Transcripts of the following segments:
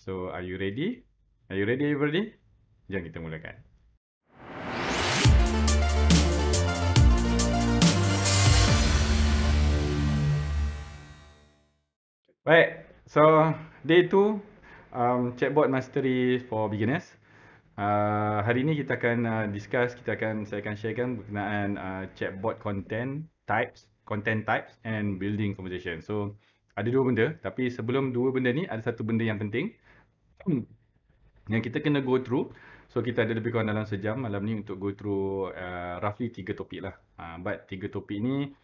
So, are you ready? Are you ready everybody? Jom kita mulakan. Baik, so day 2 chatbot mastery for beginners. Hari ini kita akan saya akan sharekan berkenaan chatbot content types and building conversation. So, ada dua benda, tapi sebelum dua benda ni ada satu benda yang penting yang kita kena go through. So, kita ada lebih kurang dalam sejam malam ni untuk go through roughly 3 topik lah. But 3 topik ni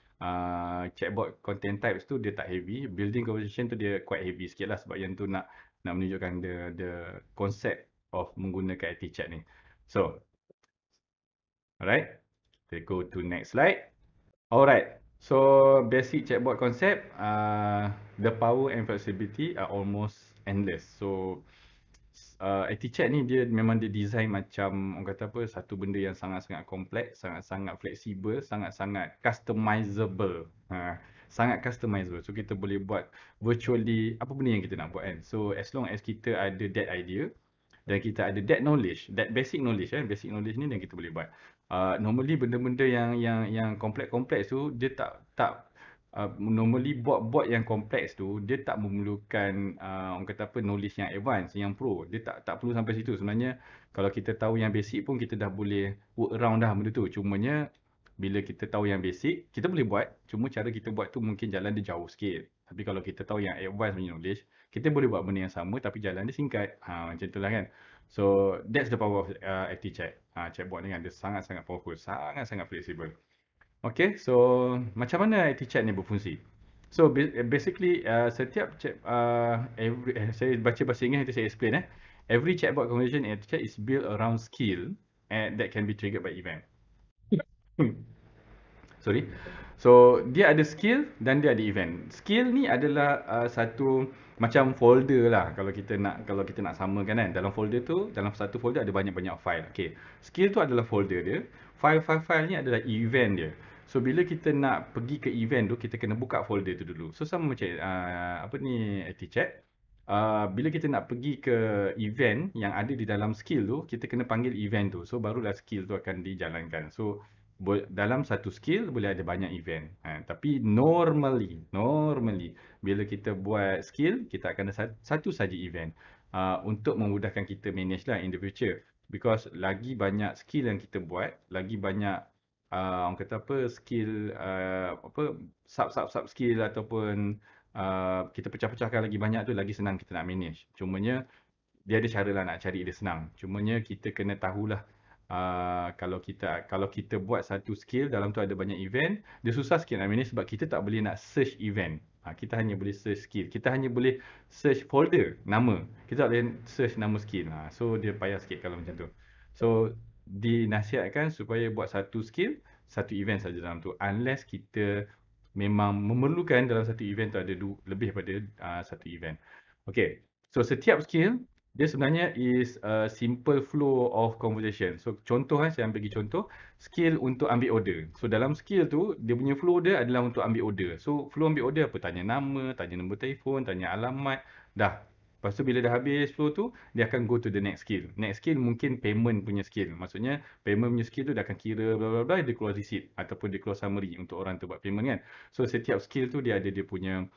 chatbot content types tu dia tak heavy, building conversation tu dia quite heavy sikit lah sebab yang tu nak menunjukkan the concept of menggunakan chat ni. So, alright, kita go to next slide. Alright, so basic chatbot concept, the power and flexibility are almost endless. So, chat ni dia memang dia design macam orang kata apa, satu benda yang sangat-sangat kompleks, sangat-sangat fleksibel, sangat-sangat customizable. Sangat customizable. So kita boleh buat virtually apa benda yang kita nak buat kan. So as long as kita ada that idea dan kita ada that knowledge, that basic knowledge basic knowledge ni dan kita boleh buat. Normally benda-benda yang kompleks-kompleks tu dia tak normally bot yang kompleks tu dia tak memerlukan orang kata apa knowledge yang advance, yang pro. Dia tak perlu sampai situ. Sebenarnya kalau kita tahu yang basic pun kita dah boleh work around dah benda tu. Cumanya bila kita tahu yang basic, kita boleh buat. Cuma cara kita buat tu mungkin jalan dia jauh sikit. Tapi kalau kita tahu yang advance punya knowledge, kita boleh buat benda yang sama tapi jalan dia singkat. Macam itulah kan. So that's the power of ActiveChat. Chatbot ni kan dia sangat-sangat powerful, sangat-sangat fleksibel. Okay, so macam mana ActiveChat ni berfungsi? So basically setiap chat saya baca bahasa Inggeris nanti saya explain Every chatbot conversation in ActiveChat is built around skill and that can be triggered by event. Sorry. So dia ada skill dan dia ada event. Skill ni adalah satu macam folder lah kalau kita nak samakan kan. Dalam folder tu, dalam satu folder ada banyak-banyak file. Okay. Skill tu adalah folder dia. File ni adalah event dia. So bila kita nak pergi ke event tu, kita kena buka folder tu dulu. So sama macam ActiveChat. Bila kita nak pergi ke event yang ada di dalam skill tu, kita kena panggil event tu. So barulah skill tu akan dijalankan. So dalam satu skill boleh ada banyak event. Tapi normally bila kita buat skill, kita akan ada satu saja event untuk memudahkan kita manage lah in the future. Because lagi banyak skill yang kita buat, lagi banyak orang kata apa skill sub skill ataupun kita pecah-pecahkan lagi banyak tu lagi senang kita nak manage. Cumanya dia ada cara lah nak cari dia senang. Cumanya kita kena tahulah kalau kita buat satu skill dalam tu ada banyak event, dia susah sikit nak manage sebab kita tak boleh nak search event. Kita hanya boleh search skill. Kita hanya boleh search folder, nama. Kita tak boleh search nama skill. So dia payah sikit kalau macam tu. So dinasihatkan supaya buat satu skill, satu event saja dalam tu. Unless kita memang memerlukan dalam satu event tu ada lebih daripada satu event. Okay. So setiap skill dia sebenarnya is a simple flow of conversation. So contoh saya bagi contoh skill untuk ambil order. So dalam skill tu dia punya flow dia adalah untuk ambil order. So flow ambil order apa? Tanya nama, tanya nombor telefon, tanya alamat, dah. Lepas tu bila dah habis flow tu, dia akan go to the next skill. Next skill mungkin payment punya skill. Maksudnya payment punya skill tu dia akan kira bla bla bla, dia keluar receipt ataupun dia keluar summary untuk orang tu buat payment kan. So setiap skill tu dia ada dia punya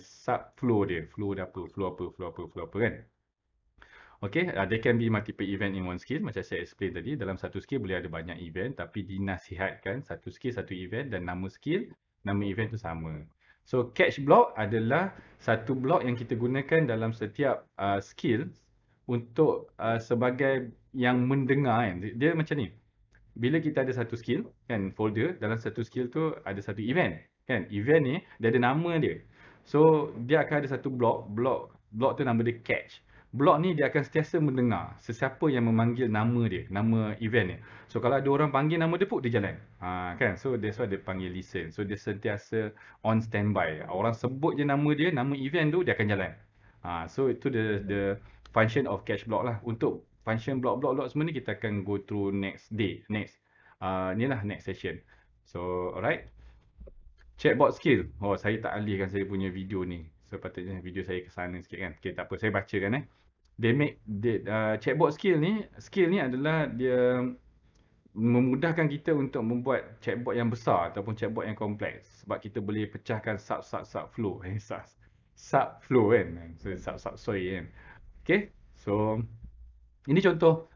sub flow dia. Flow apa kan. Okay, there can be multiple event in one skill. Macam saya explain tadi, dalam satu skill boleh ada banyak event tapi dinasihatkan satu skill, satu event dan nama skill, nama event tu sama. So, catch block adalah satu block yang kita gunakan dalam setiap skill untuk sebagai yang mendengar kan. Dia macam ni. Bila kita ada satu skill, kan, folder, dalam satu skill tu ada satu event. Kan, event ni dia ada nama dia. So, dia akan ada satu block tu nama dia catch. Blok ni dia akan sentiasa mendengar sesiapa yang memanggil nama dia, nama event ni. So kalau ada orang panggil nama dia pun dia jalan. Kan? So that's why dia panggil listen. So dia sentiasa on standby. Orang sebut je nama dia, nama event tu dia akan jalan. So itu the function of catch block lah. Untuk function block semua ni kita akan go through next day, ni lah next session. So alright. Chatbot skill. Oh, saya tak alihkan saya punya video ni. sepatutnya video saya ke sana sikit kan. Okay, tak apa, saya bacakan chatbot skill ni adalah dia memudahkan kita untuk membuat chatbot yang besar ataupun chatbot yang kompleks sebab kita boleh pecahkan sub flow sub flow kan. So sub sorry kan. Okay, so ini contoh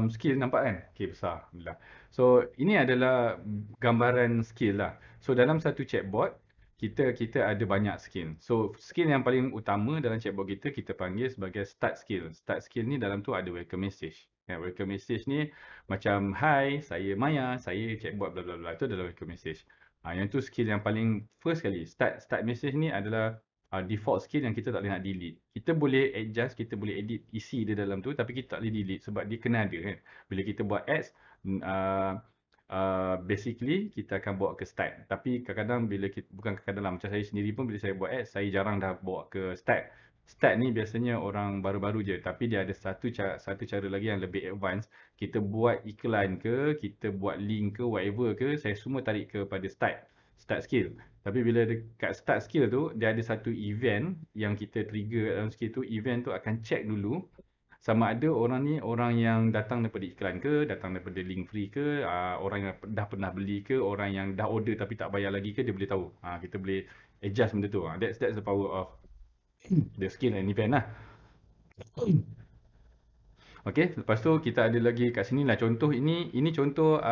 skill nampak kan? Okay, besar. Alhamdulillah. So, ini adalah gambaran skill lah. So, dalam satu chatbot, kita ada banyak skill. So, skill yang paling utama dalam chatbot kita panggil sebagai start skill. Start skill ni dalam tu ada welcome message. Ya, welcome message ni macam, "Hi, saya Maya, saya chatbot bla bla bla." Itu adalah welcome message. Yang tu skill yang paling first kali. Start message ni adalah default skill yang kita tak boleh nak delete. Kita boleh adjust, kita boleh edit isi dia dalam tu tapi kita tak boleh delete sebab dia kena ada kan. Bila kita buat ads, basically kita akan bawa ke start. Tapi kadang-kadang bila kita, bukan kadang-kadang lah, macam saya sendiri pun bila saya buat ads, saya jarang dah bawa ke start. Start ni biasanya orang baru-baru je, tapi dia ada satu cara lagi yang lebih advance. Kita buat iklan ke, kita buat link ke, whatever ke, saya semua tarik kepada start skill. Tapi bila dekat start skill tu, dia ada satu event yang kita trigger dalam skill tu. Event tu akan check dulu sama ada orang ni orang yang datang daripada iklan ke, datang daripada link free ke, orang yang dah pernah beli ke, orang yang dah order tapi tak bayar lagi ke, dia boleh tahu. Kita boleh adjust benda tu. That's the power of the skill and event lah. Okey, lepas tu kita ada lagi kat sini lah contoh ini contoh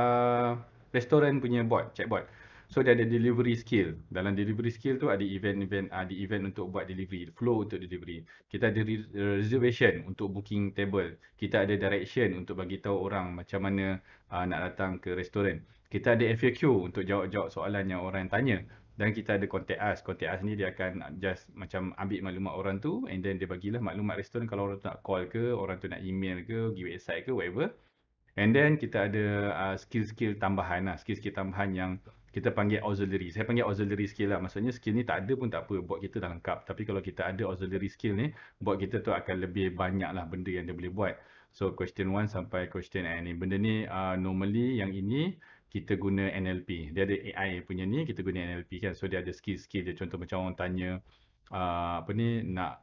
restoran punya chatbot. So dia ada delivery skill. Dalam delivery skill tu ada ada event untuk buat delivery, flow untuk delivery. Kita ada reservation untuk booking table. Kita ada direction untuk bagi tahu orang macam mana nak datang ke restoran. Kita ada FAQ untuk jawab-jawab soalan yang orang tanya. Dan kita ada contact us. Contact us ni dia akan just macam ambil maklumat orang tu and then dia bagilah maklumat restoran kalau orang tu nak call ke, orang tu nak email ke, pergi website ke, whatever. And then kita ada skill-skill tambahan lah. Skill-skill tambahan yang kita panggil auxiliary. Saya panggil auxiliary skill lah. Maksudnya skill ni tak ada pun tak apa. Buat kita dah lengkap. Tapi kalau kita ada auxiliary skill ni, buat kita tu akan lebih banyak lah benda yang dia boleh buat. So question 1 sampai question N ni. Benda ni normally yang ini kita guna NLP. Dia ada AI punya ni, kita guna NLP kan. So dia ada skill-skill dia. Contoh macam orang tanya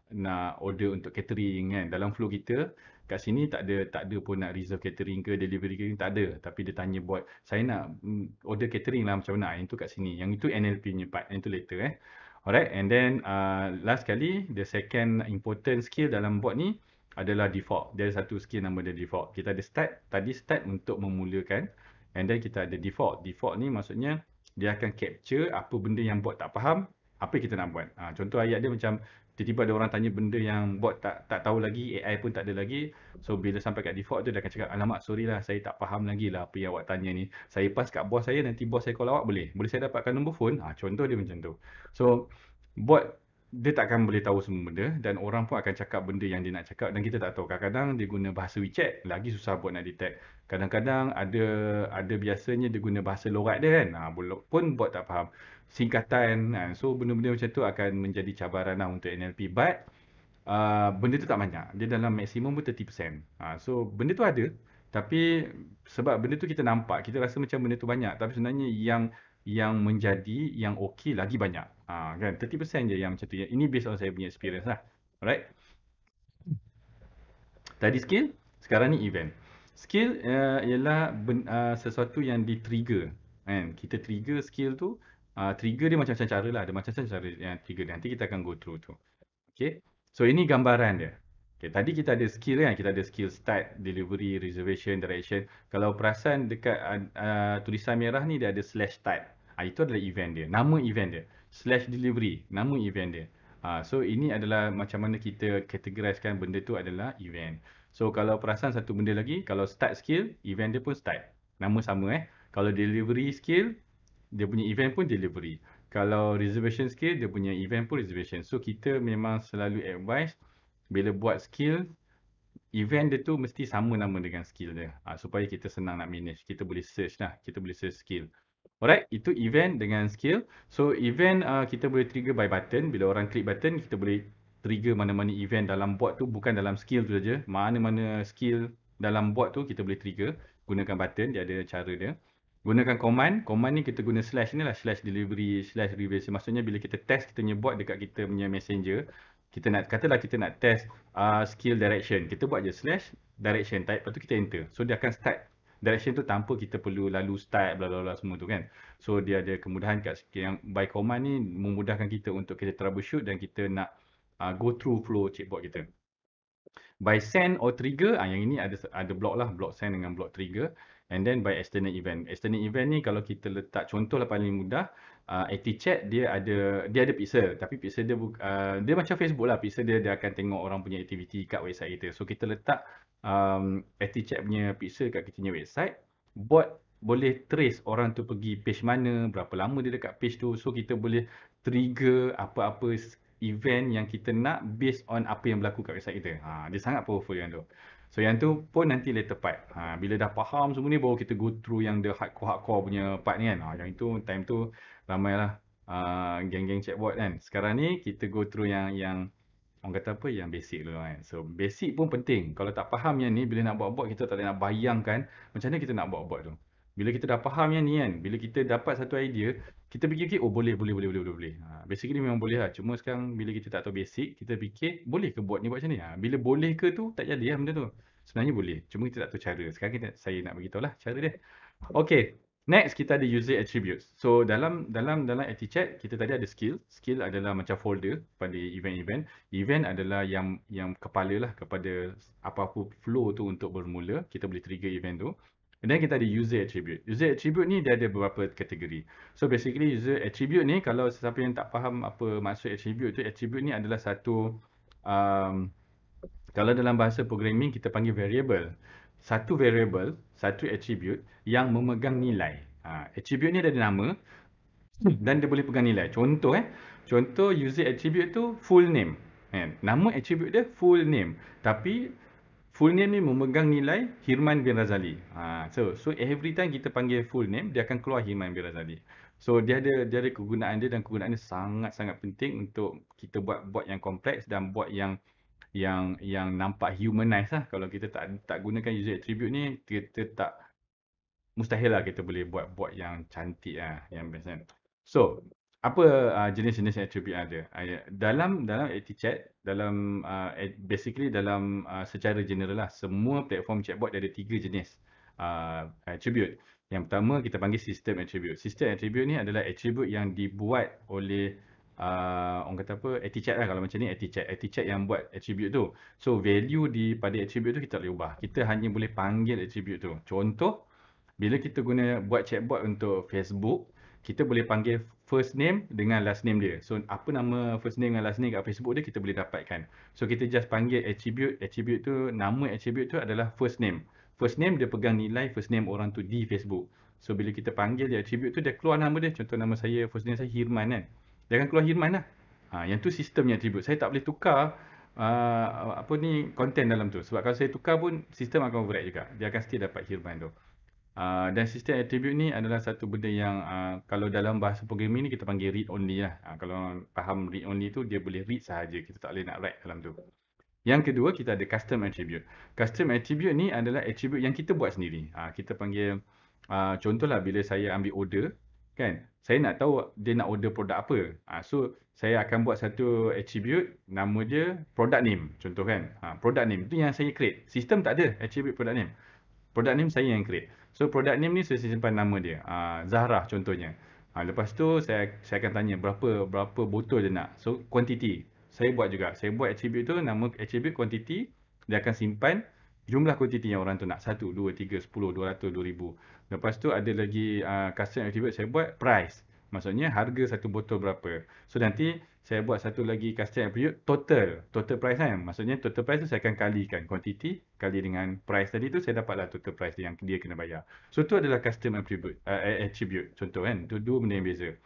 nak order untuk catering kan. Dalam flow kita kat sini tak ada pun nak reserve catering ke delivery catering, tak ada. Tapi dia tanya buat, saya nak order catering lah macam mana. Yang tu kat sini. Yang itu NLP punya part. Yang tu later Alright, and then last kali, the second important skill dalam bot ni adalah default. Dia ada satu skill nama dia default. Kita ada start untuk memulakan. And then kita ada default. Default ni maksudnya dia akan capture apa benda yang bot tak faham, apa kita nak buat. Contoh ayat dia macam tiba-tiba ada orang tanya benda yang bot tak tahu lagi, AI pun tak ada lagi. So bila sampai kat default tu dia akan cakap, "Alamak, sorry lah, saya tak faham lagi lah apa yang awak tanya ni. Saya pass kat bos saya, nanti bos saya call awak boleh? Boleh saya dapatkan nombor phone?" Contoh dia macam tu. So bot dia takkan boleh tahu semua benda dan orang pun akan cakap benda yang dia nak cakap dan kita tak tahu. Kadang-kadang dia guna bahasa WeChat, lagi susah buat nak detect. Kadang-kadang ada biasanya dia guna bahasa lorat dia kan. Pun bot tak faham. Singkatan. So benda-benda macam tu akan menjadi cabaran lah untuk NLP. But benda tu tak banyak. Dia dalam maksimum pun 30%. So benda tu ada. Tapi sebab benda tu kita nampak, kita rasa macam benda tu banyak. Tapi sebenarnya yang menjadi, yang okey lagi banyak. Kan? 30% je yang macam tu. Ini based on saya punya experience lah. Alright. Tadi skill, sekarang ni event. Skill ialah sesuatu yang di-trigger. Kan? Kita trigger skill tu. Trigger dia macam-macam cara lah. Ada macam-macam cara yang trigger dia. Nanti kita akan go through tu. Okay. So ini gambaran dia. Okay, tadi kita ada skill kan. Kita ada skill start, delivery, reservation, direction. Kalau perasan dekat tulisan merah ni dia ada slash start. Itu adalah event dia. Nama event dia. Slash delivery. Nama event dia. So ini adalah macam mana kita categorizekan benda tu adalah event. So kalau perasan satu benda lagi, kalau start skill, event dia pun start. Nama sama Kalau delivery skill, dia punya event pun delivery. Kalau reservation skill, dia punya event pun reservation. So kita memang selalu advise bila buat skill, event dia tu mesti sama nama dengan skill dia. Supaya kita senang nak manage. Kita boleh search lah. Kita boleh search skill. Alright, itu event dengan skill. So event kita boleh trigger by button. Bila orang klik button, kita boleh trigger mana-mana event dalam bot tu. Bukan dalam skill tu saja. Mana-mana skill dalam bot tu kita boleh trigger. Gunakan button, dia ada cara dia. Gunakan command ni kita guna slash ni lah, slash delivery, slash reverse. Maksudnya bila kita test, kita buat dekat kita punya messenger, kita nak, katalah kita nak test skill direction, kita buat je slash direction type, lepas tu kita enter. So dia akan start direction tu tanpa kita perlu lalu start bla bla bla semua tu kan. So dia ada kemudahan kat yang by command ni memudahkan kita untuk kita troubleshoot dan kita nak go through flow checkboard kita. By send or trigger, yang ini ada block lah, block send dengan block trigger. And then by external event. External event ni kalau kita letak, contoh lah paling mudah, ActiveChat dia ada pixel, tapi pixel dia dia macam Facebook lah, pixel dia akan tengok orang punya aktiviti kat website kita. So kita letak ActiveChat punya pixel kat kita punya website, bot boleh trace orang tu pergi page mana, berapa lama dia dekat page tu. So kita boleh trigger apa-apa event yang kita nak based on apa yang berlaku kat website kita. Dia sangat powerful yang tu. So yang tu pun nanti later part. Bila dah faham semua ni baru kita go through yang the hardcore punya part ni kan. Yang itu time tu ramailah geng-geng chatbot kan. Sekarang ni kita go through yang orang kata apa, yang basic dulu kan. So basic pun penting. Kalau tak faham yang ni, bila nak buat bot kita tak boleh nak bayangkan macam mana kita nak buat bot tu. Bila kita dah faham yang ni kan, bila kita dapat satu idea, kita fikir-fikir, oh boleh. Basically memang boleh lah. Cuma sekarang bila kita tak tahu basic, kita fikir, boleh ke bot ni buat macam ni? Bila boleh ke tu, tak jadi lah benda tu. Sebenarnya boleh. Cuma kita tak tahu cara. Sekarang saya nak beritahu lah cara dia. Okay. Next, kita ada user attributes. So, dalam ActiveChat, kita tadi ada skill. Skill adalah macam folder pada event-event. Event adalah yang kepala lah kepada apa-apa flow tu untuk bermula. Kita boleh trigger event tu. Dan kita ada user attribute. User attribute ni dia ada beberapa kategori. So basically user attribute ni, kalau siapa yang tak faham apa maksud attribute tu, attribute ni adalah satu kalau dalam bahasa programming kita panggil variable. Satu variable, satu attribute yang memegang nilai. Attribute ni ada nama dan dia boleh pegang nilai. Contoh user attribute tu full name. Nama attribute dia full name. Tapi full name ni memegang nilai Hirman bin Razali. So every time kita panggil full name, dia akan keluar Hirman bin Razali. So dia ada kegunaan dia dan kegunaan dia sangat-sangat penting untuk kita buat yang kompleks dan buat yang nampak humanize lah. Kalau kita tak gunakan user attribute ni, kita tak, mustahil lah kita boleh buat yang cantik lah, yang best kan. So apa jenis-jenis attribute yang ada dalam ActiveChat, basically dalam secara general lah, semua platform chatbot ada 3 jenis attribute. Yang pertama kita panggil system attribute. System attribute ni adalah attribute yang dibuat oleh orang kata apa, ActiveChat lah. Kalau macam ni ActiveChat yang buat attribute tu. So value pada attribute tu kita tak boleh ubah. Kita hanya boleh panggil attribute tu. Contoh, bila kita buat chatbot untuk Facebook, kita boleh panggil first name dengan last name dia. So apa nama first name dengan last name kat Facebook dia, kita boleh dapatkan. So kita just panggil attribute tu, nama attribute tu adalah first name. First name dia pegang nilai first name orang tu di Facebook. So bila kita panggil dia attribute tu, dia keluar nama dia. Contoh nama saya, first name saya Hirman kan. Dia akan keluar Hirman lah. Yang tu sistemnya attribute. Saya tak boleh tukar content dalam tu. Sebab kalau saya tukar pun, sistem akan override juga. Dia akan still dapat Hirman tu. Dan sistem attribute ni adalah satu benda yang kalau dalam bahasa programming ni kita panggil read only lah. Kalau faham read only tu, dia boleh read sahaja. Kita tak boleh nak write dalam tu. Yang kedua, kita ada custom attribute. Custom attribute ni adalah attribute yang kita buat sendiri. Kita panggil, contohlah bila saya ambil order, kan, saya nak tahu dia nak order produk apa. So saya akan buat satu attribute, nama dia product name, contoh kan. Product name tu yang saya create. Sistem tak ada attribute product name. Product name saya yang create. So product name ni saya simpan nama dia. Zahra contohnya. Lepas tu saya akan tanya berapa botol dia nak. So quantity. Saya buat juga. Saya buat attribute tu, nama attribute quantity. Dia akan simpan jumlah quantity yang orang tu nak. 1, 2, 3, 10, 200, 2000. Lepas tu ada lagi custom attribute saya buat price. Maksudnya harga satu botol berapa. So nanti saya buat satu lagi custom attribute total price kan. Maksudnya total price tu saya akan kalikan quantity kali dengan price tadi tu, saya dapatlah total price yang dia kena bayar. So tu adalah custom attribute contoh kan. Tu dua benda yang beza.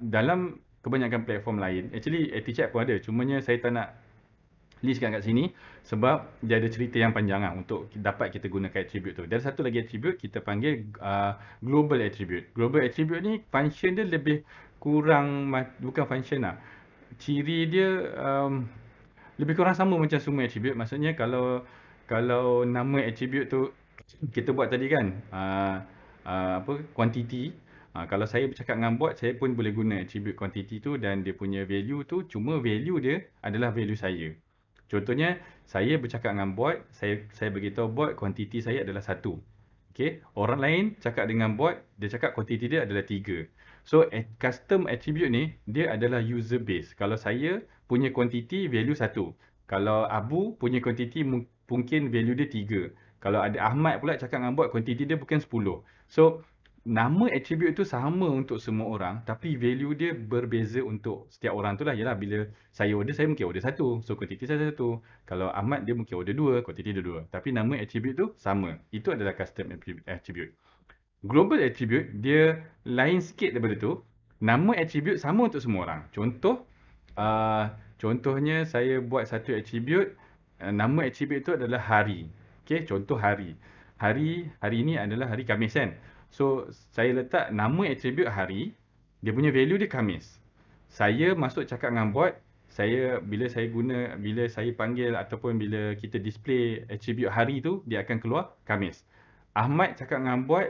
Dalam kebanyakan platform lain, actually ActiveChat pun ada, cumanya saya tak nak listkan kat sini sebab dia ada cerita yang panjang lah untuk dapat kita gunakan attribute tu. Dan satu lagi attribute kita panggil global attribute. Global attribute ni function dia lebih kurang, bukan function lah, ciri dia lebih kurang sama macam semua attribute. Maksudnya kalau nama attribute tu kita buat tadi kan, quantity. Kalau saya bercakap dengan bot, saya pun boleh guna attribute quantity tu dan dia punya value tu, cuma value dia adalah value saya. Contohnya, saya bercakap dengan bot, saya beritahu bot quantity saya adalah 1. Okay, orang lain cakap dengan bot, dia cakap quantity dia adalah 3. So, custom attribute ni, dia adalah user base. Kalau saya punya quantity value 1. Kalau Abu punya quantity mungkin value dia 3. Kalau ada Ahmad pula cakap dengan bot, quantity dia bukan 10. So, nama attribute tu sama untuk semua orang, tapi value dia berbeza untuk setiap orang tu lah. Yalah, bila saya order, saya mungkin order 1. So, quantity saya 1. Kalau Ahmad, dia mungkin order 2, quantity dia 2. Tapi nama attribute tu sama. Itu adalah custom attribute. Global attribute, dia lain sikit daripada tu. Nama attribute sama untuk semua orang. Contohnya saya buat satu attribute, nama attribute tu adalah hari. Okay, contoh hari. Hari ni adalah hari Khamis kan. So, saya letak nama attribute hari, dia punya value dia Khamis. Saya masuk cakap dengan bot, bila saya panggil ataupun bila kita display attribute hari tu, dia akan keluar Khamis. Ahmad cakap dengan bot,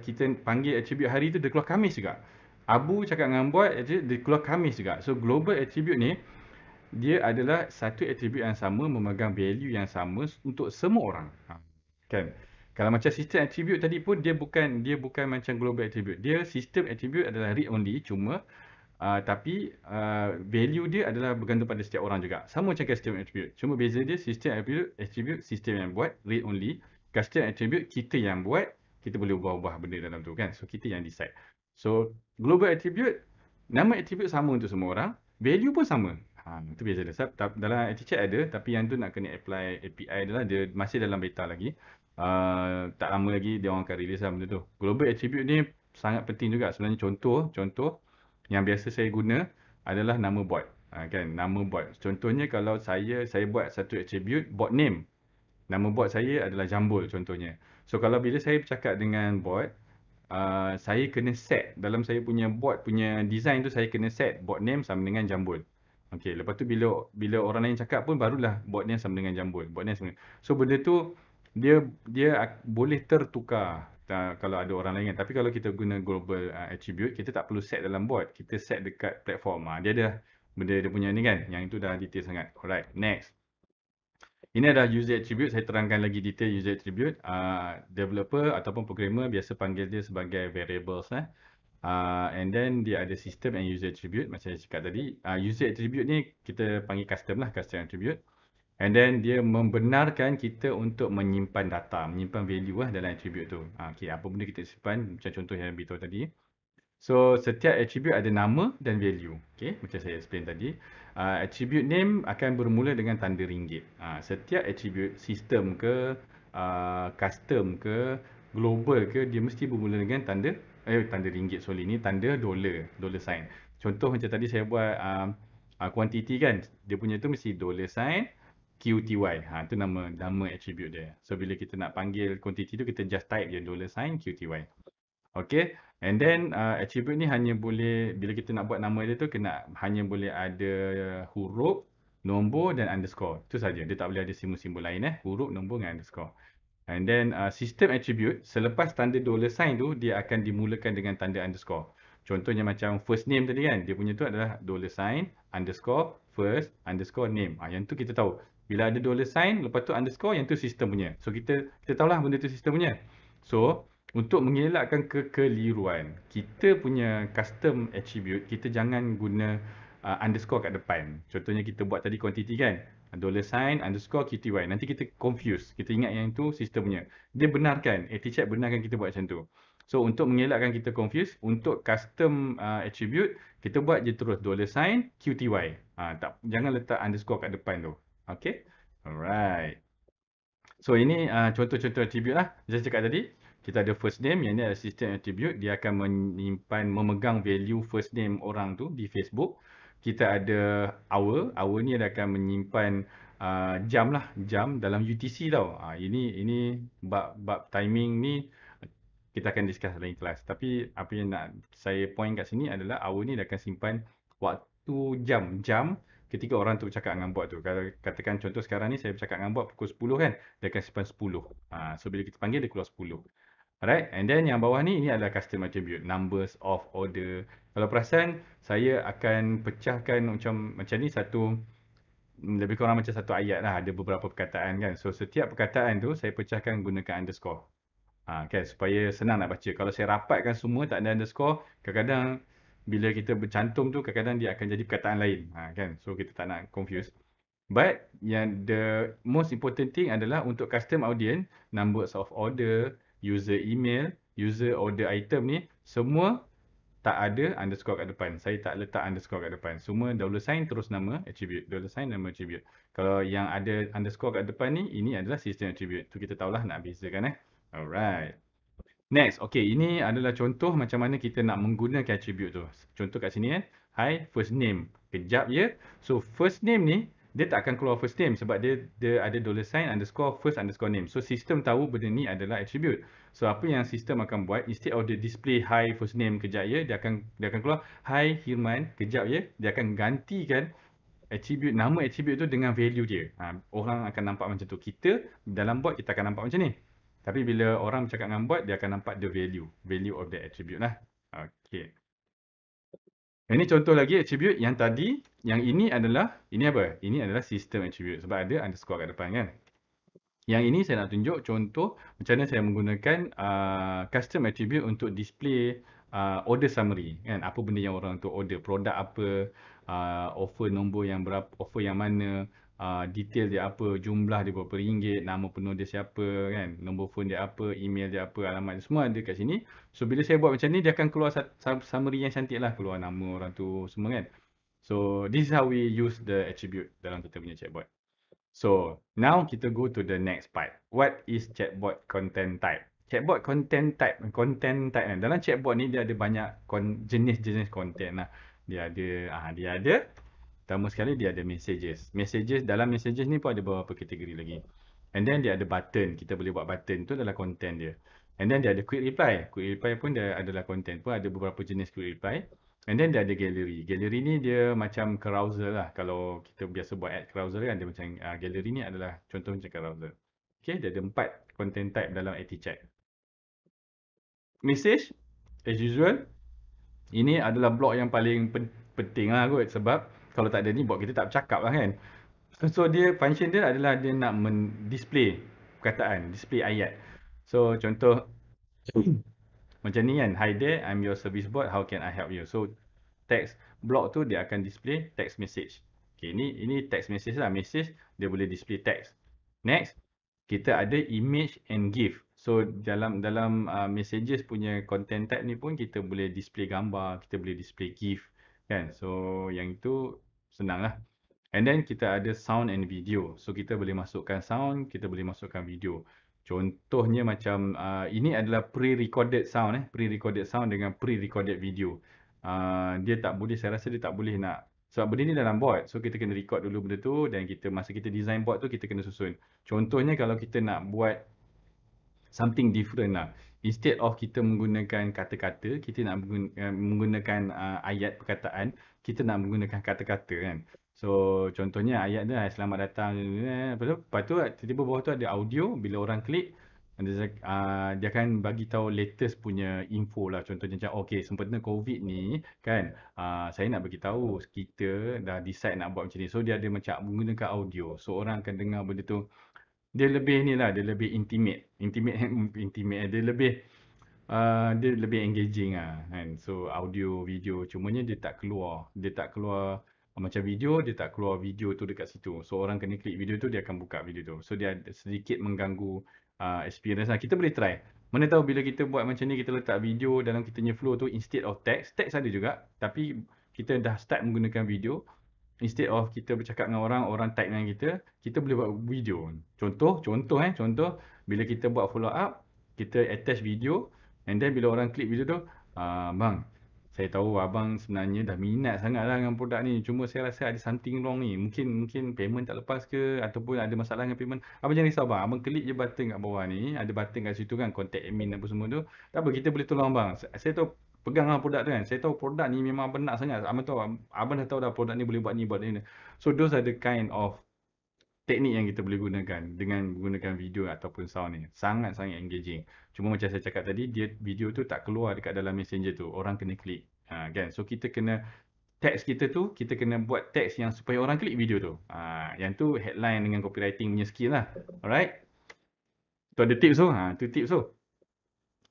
kita panggil attribute hari tu, dia keluar Khamis juga. Abu cakap dengan bot, dia keluar Khamis juga. So, global attribute ni, dia adalah satu attribute yang sama, memegang value yang sama untuk semua orang. Kan? Kalau macam sistem attribute tadi pun, dia bukan macam global attribute. Dia sistem attribute adalah read only, cuma tapi value dia adalah bergantung pada setiap orang juga. Sama macam custom attribute. Cuma beza dia, sistem attribute sistem yang buat, read only. Custom attribute kita yang buat, kita boleh ubah-ubah benda dalam tu kan. So, kita yang decide. So, global attribute, nama attribute sama untuk semua orang, value pun sama. Itu beza dia. Dalam ActiveChat ada, tapi yang tu nak kena apply API dia lah. Dia masih dalam beta lagi. Tak lama lagi dia orang akan release lah benda tu. Global attribute ni sangat penting juga. Sebenarnya contoh yang biasa saya guna adalah nama bot. Kan, nama bot. Contohnya kalau saya buat satu attribute bot name. Nama bot saya adalah Jambul contohnya. So, kalau bila saya bercakap dengan bot, saya kena set dalam saya punya bot punya design tu, saya kena set bot name sama dengan Jambul. Okey, lepas tu bila orang lain cakap pun barulah bot name sama dengan Jambul. Bot name sama. So, benda tu dia boleh tertukar kalau ada orang lain kan. Tapi kalau kita guna global attribute, kita tak perlu set dalam bot. Kita set dekat platform. Dia ada benda dia punya ni kan. Yang itu dah detail sangat. Alright, next. Ini adalah user attribute. Saya terangkan lagi detail user attribute. Developer ataupun programmer biasa panggil dia sebagai variables. And then dia ada system and user attribute macam saya cakap tadi. User attribute ni kita panggil custom lah, custom attribute. And then dia membenarkan kita untuk menyimpan data, menyimpan value lah dalam attribute tu. Okay, apa benda kita simpan, macam contoh yang beritahu tadi. So, setiap attribute ada nama dan value. Okay, macam saya explain tadi. Attribute name akan bermula dengan tanda ringgit. Setiap attribute, sistem ke, custom ke, global ke, dia mesti bermula dengan tanda ringgit. Sorry, ni tanda dollar sign. Contoh macam tadi saya buat quantity kan, dia punya tu mesti dollar sign QTY. Itu nama attribute dia. So, bila kita nak panggil quantity tu, kita just type je dollar sign QTY. Okay, and then attribute ni hanya boleh, bila kita nak buat nama dia tu, hanya boleh ada huruf, nombor dan underscore. Itu saja. Dia tak boleh ada simbol-simbol lain huruf, nombor dan underscore. And then system attribute, selepas tanda dollar sign tu, dia akan dimulakan dengan tanda underscore. Contohnya macam first name tadi kan, dia punya tu adalah dollar sign, underscore, first, underscore, name. Yang tu kita tahu. Bila ada dollar sign, lepas tu underscore, yang tu sistem punya. So, kita tahulah benda tu sistem punya. So, untuk mengelakkan kekeliruan, kita punya custom attribute, kita jangan guna underscore kat depan. Contohnya kita buat tadi quantity kan, dollar sign, underscore, QTY. Nanti kita confuse. Kita ingat yang itu sistem punya. Dia benarkan, ActiveChat benarkan kita buat macam tu. So, untuk mengelakkan kita confuse, untuk custom attribute, kita buat je terus dollar sign, QTY. Jangan letak underscore kat depan tu. Okay? Alright. So, ini contoh-contoh attribute lah. Macam saya cakap tadi, kita ada first name, yang ni adalah system attribute. Dia akan memegang value first name orang tu di Facebook. Kita ada hour ni dia akan menyimpan jam lah, jam dalam UTC tau. Ini bab timing ni kita akan discuss lain kelas. Tapi apa yang nak saya point kat sini adalah hour ni dia akan simpan waktu jam ketika orang tu bercakap dengan bot tu. Kalau katakan contoh sekarang ni saya bercakap dengan bot pukul 10 kan, dia akan simpan 10. So bila kita panggil dia keluar 10. Alright, and then yang bawah ni, ini adalah custom attribute, numbers of order. Kalau perasan, saya akan pecahkan macam ni satu, lebih kurang macam satu ayat lah, ada beberapa perkataan kan. So setiap perkataan tu saya pecahkan gunakan underscore. Kan, supaya senang nak baca. Kalau saya rapatkan semua tak ada underscore, kadang-kadang bila kita bercantum tu kadang-kadang dia akan jadi perkataan lain. Kan, so kita tak nak confuse. But yang the most important thing adalah untuk custom audience, numbers of order, user email, user order item ni semua tak ada underscore kat depan. Saya tak letak underscore kat depan. Semua dollar sign terus nama attribute. Dollar sign nama attribute. Kalau yang ada underscore kat depan ni, ini adalah system attribute. Tu kita tahulah nak bezakan Alright. Next, okay, ini adalah contoh macam mana kita nak menggunakan attribute tu. Contoh kat sini kan, hi, first name. Kejap je. So, first name ni, dia tak akan keluar first name sebab dia ada dollar sign underscore first underscore name. So, sistem tahu benda ni adalah attribute. So, apa yang sistem akan buat, instead of the display hi, first name, kejap je, dia akan keluar, hi, Hirman, kejap je, dia akan gantikan attribute, nama attribute tu dengan value dia. Orang akan nampak macam tu. Kita, dalam bot, kita akan nampak macam ni. Tapi bila orang bercakap dengan bot, dia akan nampak the value of the attribute lah. Okay. Ini contoh lagi attribute yang tadi, yang ini adalah, ini apa? Ini adalah system attribute sebab ada underscore kat depan kan. Yang ini saya nak tunjuk contoh macam mana saya menggunakan custom attribute untuk display order summary kan. Apa benda yang orang tu order, produk apa, offer nombor yang berapa, offer yang mana, detail dia apa, jumlah dia berapa ringgit, nama penuh dia siapa kan, nombor phone dia apa, email dia apa, alamat dia semua ada kat sini. So bila saya buat macam ni dia akan keluar summary yang cantik lah, keluar nama orang tu semua kan. So this is how we use the attribute dalam kita punya chatbot. So, now kita go to the next part. What is chatbot content type? Chatbot content type kan. Dalam chatbot ni dia ada banyak jenis-jenis content lah. Dia ada. Pertama sekali dia ada messages. Messages, dalam messages ni pun ada beberapa kategori lagi. And then dia ada button. Kita boleh buat button. Tu adalah content dia. And then dia ada quick reply. Quick reply pun dia adalah content pun. Ada beberapa jenis quick reply. And then dia ada gallery. Gallery ni dia macam carousel lah. Kalau kita biasa buat ad carousel kan, dia macam gallery ni adalah contoh macam carousel. Okay, dia ada 4 content type dalam AT-Chat. Message, as usual, ini adalah blok yang paling penting lah kot. Sebab kalau tak ada ni, bot kita tak bercakap lah kan. So, dia function dia adalah dia nak display perkataan, display ayat. So, contoh macam ni kan, hi there, I'm your service bot, how can I help you? So, text block tu dia akan display text message. Okay, ini text message lah. Message dia boleh display text. Next, kita ada image and GIF. So, dalam messages punya content type ni pun kita boleh display gambar, kita boleh display GIF kan. So, yang itu senang lah. And then kita ada sound and video. So, kita boleh masukkan sound, kita boleh masukkan video. Contohnya macam ini adalah pre-recorded sound pre-recorded sound dengan pre-recorded video. Dia tak boleh, saya rasa dia tak boleh nak, sebab benda ni dalam bot. So kita kena record dulu benda tu dan kita masa kita design bot tu kita kena susun. Contohnya kalau kita nak buat something different lah. Instead of kita menggunakan kata-kata, kita nak menggunakan ayat perkataan, kita nak menggunakan kata-kata kan. So contohnya ayat dia selamat datang, lepas tu tiba-tiba bawah tu ada audio, bila orang klik dia akan bagi tahu latest punya info lah. Contohnya macam okey, sempena COVID ni kan, saya nak bagi tahu kita dah decide nak buat macam ni. So dia ada macam menggunakan audio. So orang akan dengar benda tu. Dia lebih ni lah, dia lebih intimate. Intimate, dia lebih engaging lah kan. So audio, video, cumanya dia tak keluar macam video, dia tak keluar video tu dekat situ. So orang kena klik video tu, dia akan buka video tu. So dia sedikit mengganggu experience lah. Kita boleh try. Mana tahu bila kita buat macam ni, kita letak video dalam kita punya flow tu instead of text. Text ada juga, tapi kita dah start menggunakan video. Instead of kita bercakap dengan orang type dengan kita boleh buat video. Contoh, bila kita buat follow up, kita attach video, and then bila orang klik video tu, bang, saya tahu abang sebenarnya dah minat sangat lah dengan produk ni. Cuma saya rasa ada something wrong ni. Mungkin payment tak lepas ke, ataupun ada masalah dengan payment. Abang jangan risau bang. Abang klik je button kat bawah ni. Ada button kat situ kan, contact admin apa semua tu. Tak apa, kita boleh tolong abang. Saya tahu pegang lah produk tu kan. Saya tahu produk ni memang benar sangat. Abang tahu, abang dah tahu dah produk ni boleh buat ni, buat ni. So those are the kind of teknik yang kita boleh gunakan dengan menggunakan video ataupun sound ni. Sangat-sangat engaging. Cuma macam saya cakap tadi, dia video tu tak keluar dekat dalam messenger tu. Orang kena klik. Kan? So kita kena, teks kita tu, kita kena buat teks yang supaya orang klik video tu. Yang tu headline dengan copywriting punya skill lah. Alright? Tu ada tips tu. Tu tips tu.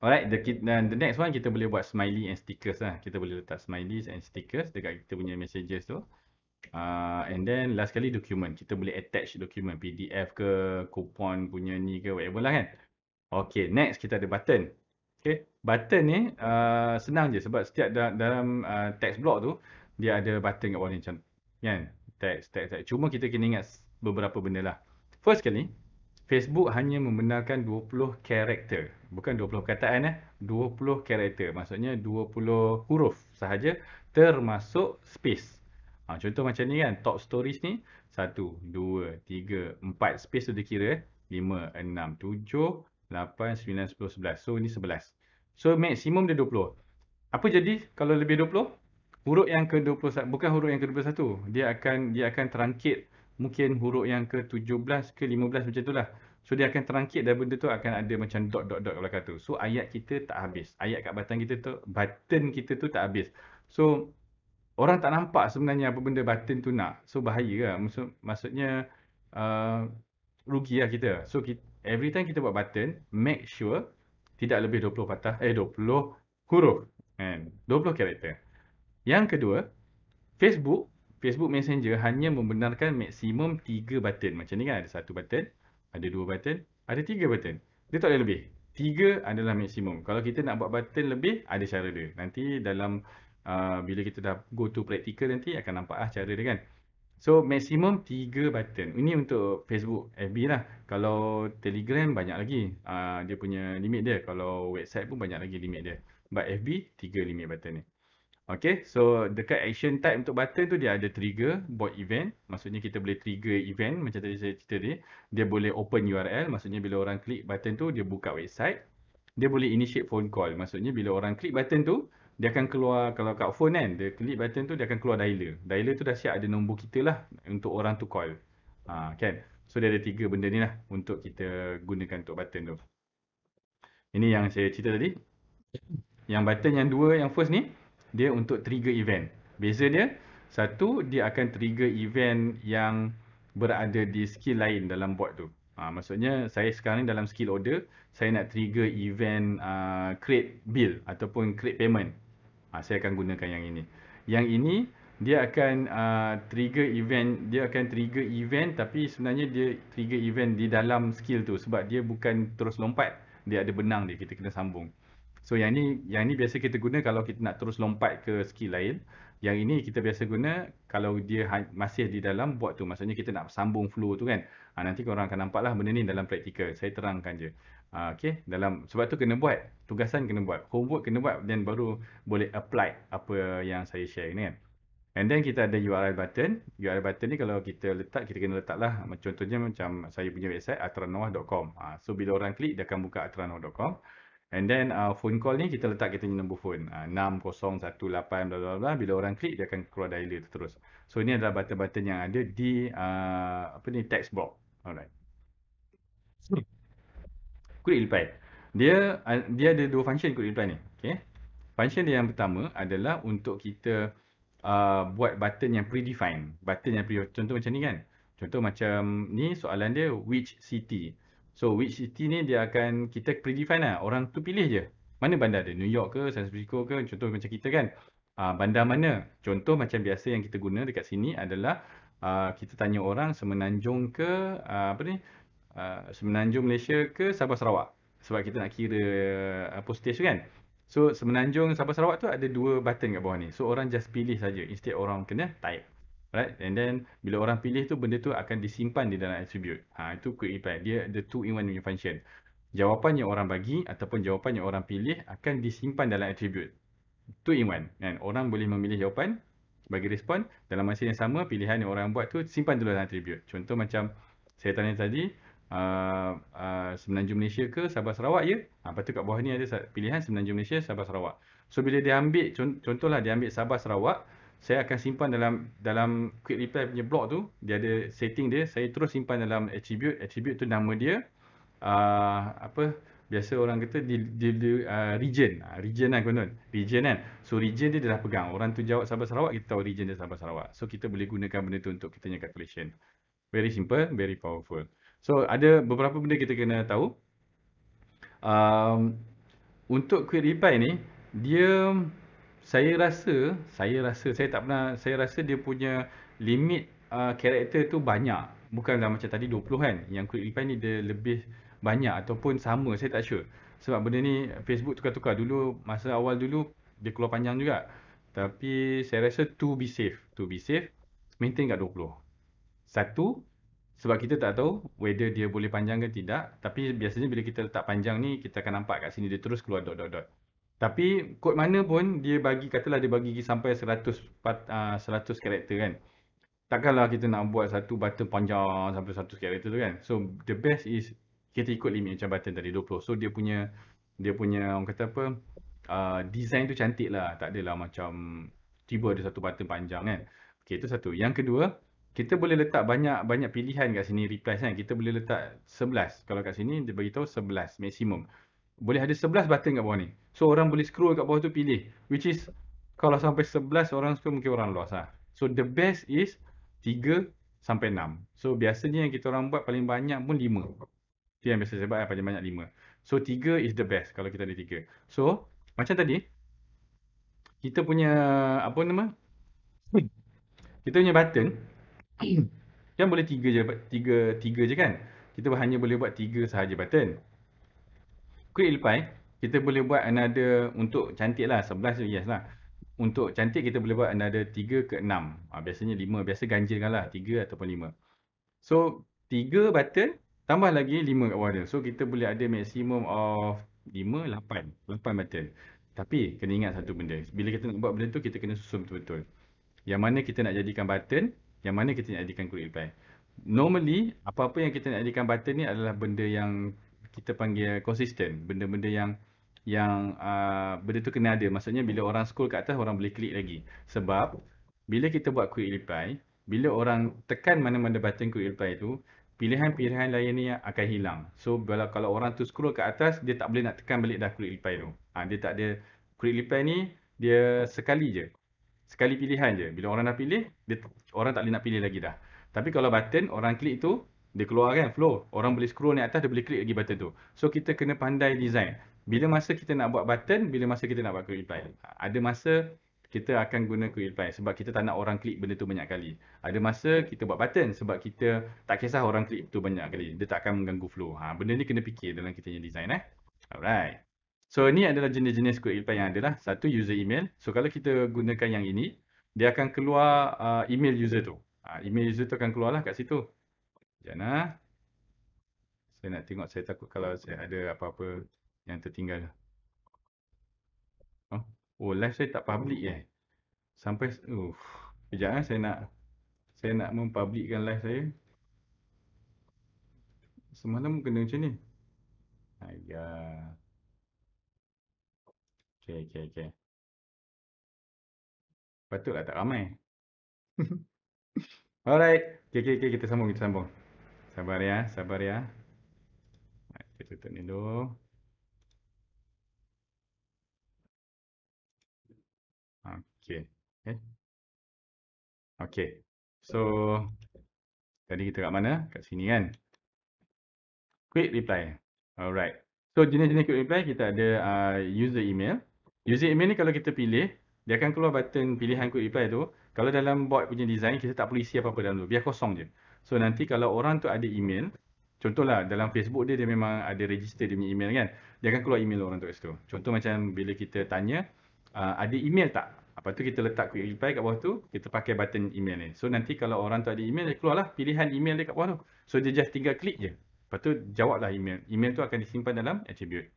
Alright, the next one kita boleh buat smiley and stickers lah. Kita boleh letak smileys and stickers dekat kita punya messages tu. And then last kali dokumen. Kita boleh attach dokumen PDF ke, kupon punya ni ke, whatever lah kan. Okay, next kita ada button. Okay, button ni senang je sebab setiap dalam text block tu dia ada button kat bawah ni macam kan. Text. Cuma kita kena ingat beberapa benda lah. First kali, Facebook hanya membenarkan 20 karakter. Bukan 20 perkataan 20 karakter. Maksudnya 20 huruf sahaja termasuk space. Contoh macam ni kan, top stories ni 1, 2, 3, 4 space tu dia kira 5, 6, 7, 8, 9, 10, 11. So ni 11. So maksimum dia 20. Apa jadi kalau lebih 20? Huruf yang ke-21, bukan huruf yang ke-21. Dia akan terangkit mungkin huruf yang ke-17 ke 15 macam itulah. So dia akan terangkit dan benda tu akan ada macam dot kat belakang tu. So ayat kita tak habis. Ayat kat button kita tu tak habis. So orang tak nampak sebenarnya apa benda button tu nak. So bahaya lah. Maksudnya rugi lah kita. So every time kita buat button, make sure tidak lebih 20 huruf. Kan? 20 karakter. Yang kedua, Facebook Messenger hanya membenarkan maksimum 3 button. Macam ni kan, ada 1 button, ada 2 button, ada 3 button. Dia tak boleh lebih. 3 adalah maksimum. Kalau kita nak buat button lebih, ada cara dia. Nanti dalam bila kita dah go to practical nanti akan nampak cara dia kan. So maksimum 3 button. Ini untuk Facebook, FB lah. Kalau Telegram banyak lagi dia punya limit dia. Kalau website pun banyak lagi limit dia. But FB 3 limit button ni. Okay, so dekat action type untuk button tu dia ada trigger, buat event. Maksudnya kita boleh trigger event macam tadi saya cerita tadi. Dia boleh open URL, maksudnya bila orang klik button tu dia buka website. Dia boleh initiate phone call, maksudnya bila orang klik button tu dia akan keluar, kalau kat phone kan, dia klik button tu dia akan keluar dialer. Dialer tu dah siap ada nombor kita lah untuk orang tu call. Kan? So dia ada 3 benda ni lah untuk kita gunakan untuk button tu. Ini yang saya cerita tadi. Yang button yang 2, yang first ni, dia untuk trigger event. Beza dia, satu, dia akan trigger event yang berada di skill lain dalam bot tu. Maksudnya, saya sekarang ni dalam skill order, saya nak trigger event create bill ataupun create payment. Saya akan gunakan yang ini. Yang ini, dia akan trigger event tapi sebenarnya dia trigger event di dalam skill tu sebab dia bukan terus lompat, dia ada benang dia, kita kena sambung. So yang ni biasa kita guna kalau kita nak terus lompat ke skill lain. Yang ini kita biasa guna kalau dia masih di dalam bot tu. Maksudnya kita nak sambung flow tu kan. Nanti korang akan nampak lah benda ni dalam praktikal. Saya terangkan je. Okay, sebab tu kena buat. Tugasan kena buat. Homework kena buat dan baru boleh apply apa yang saya share ni kan. And then kita ada URL button. URL button ni kalau kita letak, kita kena letak lah. Contohnya macam saya punya website atranoah.com. So bila orang klik dia akan buka atranoah.com. And then phone call ni kita letak kita punya nombor phone 6018 bla bla bla. Bila orang klik dia akan keluar dialer tu terus. So ini adalah button-button yang ada di text box. Alright. Quick reply. Dia ada 2 function quick reply ni. Okay. Function dia yang pertama adalah untuk kita buat button yang predefined. Button yang contoh macam ni kan. Contoh macam ni soalan dia which city. So which city ni dia akan kita predefine lah. Orang tu pilih je. Mana bandar dia? New York ke, San Francisco ke? Contoh macam kita kan. Bandar mana? Contoh macam biasa yang kita guna dekat sini adalah kita tanya orang Semenanjung ke Semenanjung Malaysia ke Sabah Sarawak. Sebab kita nak kira postage tu kan. So Semenanjung Sabah Sarawak tu ada 2 button kat bawah ni. So orang just pilih saja instead orang kena type. Right? And then bila orang pilih tu benda tu akan disimpan di dalam attribute. Itu quick reply. Dia ada 2-in-1 punya function. Jawapan yang orang bagi ataupun jawapan yang orang pilih akan disimpan dalam attribute. 2-in-1. Kan? Orang boleh memilih jawapan, bagi respon, dalam masa yang sama pilihan yang orang buat tu simpan dulu dalam attribute. Contoh macam saya tanya tadi, Semenanjung Malaysia ke Sabah Sarawak ya? Lepas tu kat bawah ni ada pilihan Semenanjung Malaysia, Sabah Sarawak. So bila dia ambil, contohlah dia ambil Sabah Sarawak, saya akan simpan dalam quick reply punya block tu, dia ada setting dia, saya terus simpan dalam attribute. Attribute tu nama dia apa, biasa orang kata region. Region kan konon. Region kan. So region dia dah pegang. Orang tu jawab Sabah Sarawak, kita tahu region dia Sabah Sarawak. So kita boleh gunakan benda tu untuk kita punya calculation. Very simple, very powerful. So ada beberapa benda kita kena tahu. Um, untuk quick reply ni, dia saya tak pernah, saya rasa dia punya limit karakter tu banyak. Bukanlah macam tadi 20 kan. Yang quick reply ni dia lebih banyak ataupun sama, saya tak sure. Sebab benda ni Facebook tukar-tukar. Dulu masa awal dulu dia keluar panjang juga. Tapi saya rasa to be safe, maintain kat 20. Satu, sebab kita tak tahu whether dia boleh panjang ke tidak. Tapi biasanya bila kita letak panjang ni, kita akan nampak kat sini dia terus keluar dot dot dot. Tapi kod mana pun dia bagi, katalah dia bagi sampai 100 karakter kan. Takkanlah kita nak buat satu button panjang sampai 100 karakter tu kan. So the best is kita ikut limit macam button tadi 20. So dia punya orang kata apa, design tu cantik lah. Tak adalah macam tiba ada satu button panjang kan. Okay, itu satu. Yang kedua, kita boleh letak banyak pilihan kat sini replies kan. Kita boleh letak 11. Kalau kat sini dia bagi tahu 11 maksimum. Boleh ada 11 button kat bawah ni. So orang boleh scroll kat bawah tu pilih. Which is kalau sampai 11 orang scroll mungkin orang lost lah. So the best is 3 sampai 6. So biasanya yang kita orang buat paling banyak pun 5. Itu yang biasa saya buat paling banyak 5. So 3 is the best kalau kita ada 3. So macam tadi kita punya apa nama? Kita punya button kan boleh 3 je, 3 je kan. Kita hanya boleh buat 3 sahaja button. Quick reply kita boleh buat another untuk cantik lah, 11 tu yes lah. Untuk cantik kita boleh buat another 3 ke 6. Biasanya 5, biasa ganjilkan lah 3 ataupun 5. So 3 button tambah lagi 5 kat bawah dia. So kita boleh ada maximum of 5, 8 button. Tapi kena ingat satu benda, bila kita nak buat benda tu kita kena susun betul-betul. Yang mana kita nak jadikan button, yang mana kita nak jadikan quick reply. Normally, apa-apa yang kita nak jadikan button ni adalah benda yang kita panggil konsisten. Benda-benda yang benda tu kena ada. Maksudnya bila orang scroll kat atas, orang boleh klik lagi. Sebab, bila kita buat quick reply, bila orang tekan mana-mana button quick reply tu, pilihan-pilihan lain ni akan hilang. So, kalau orang tu scroll kat atas, dia tak boleh nak tekan balik dah quick reply tu. Dia tak ada, quick reply ni, dia sekali je. Sekali pilihan je. Bila orang dah pilih, orang tak boleh nak pilih lagi dah. Tapi kalau button, orang klik tu, dia keluar kan, flow. Orang boleh scroll naik atas, dia boleh klik lagi button tu. So, kita kena pandai design. Bila masa kita nak buat button, bila masa kita nak buat quick reply. Ada masa kita akan guna quick reply sebab kita tak nak orang klik benda tu banyak kali. Ada masa kita buat button sebab kita tak kisah orang klik tu banyak kali. Dia tak akan mengganggu flow. Benda ni kena fikir dalam kita punya design. Alright. So ni adalah jenis-jenis quick reply yang ada lah. Satu user email. So kalau kita gunakan yang ini, dia akan keluar email user tu. Email user tu akan keluar lah kat situ. Sekejap lah. Saya nak tengok, saya takut kalau saya ada apa-apa yang tertinggal. Oh, live saya tak public Sampai, sekejap saya nak mempublikkan live saya. Semalam kena macam ni. Ayah. Okay. Patutlah tak ramai. Alright. Okay, kita sambung. Sabar ya. Kita tutup ni dulu. Okay. Okay. So, tadi kita kat mana? Kat sini kan? Quick reply. Alright. So, jenis-jenis quick reply kita ada user email. User email ni kalau kita pilih, dia akan keluar button pilihan quick reply tu. Kalau dalam bot punya design, kita tak perlu isi apa-apa dalam tu. Biar kosong je. So, nanti kalau orang tu ada email, contohlah dalam Facebook dia memang ada register dia punya email kan. Dia akan keluar email orang tu kat situ. Contoh macam bila kita tanya, ada email tak? Lepas tu kita letak quick reply kat bawah tu, kita pakai button email ni. So nanti kalau orang tu ada email, dia keluarlah pilihan email dia kat bawah tu. So dia just tinggal klik je. Lepas tu jawablah email. Email tu akan disimpan dalam attribute.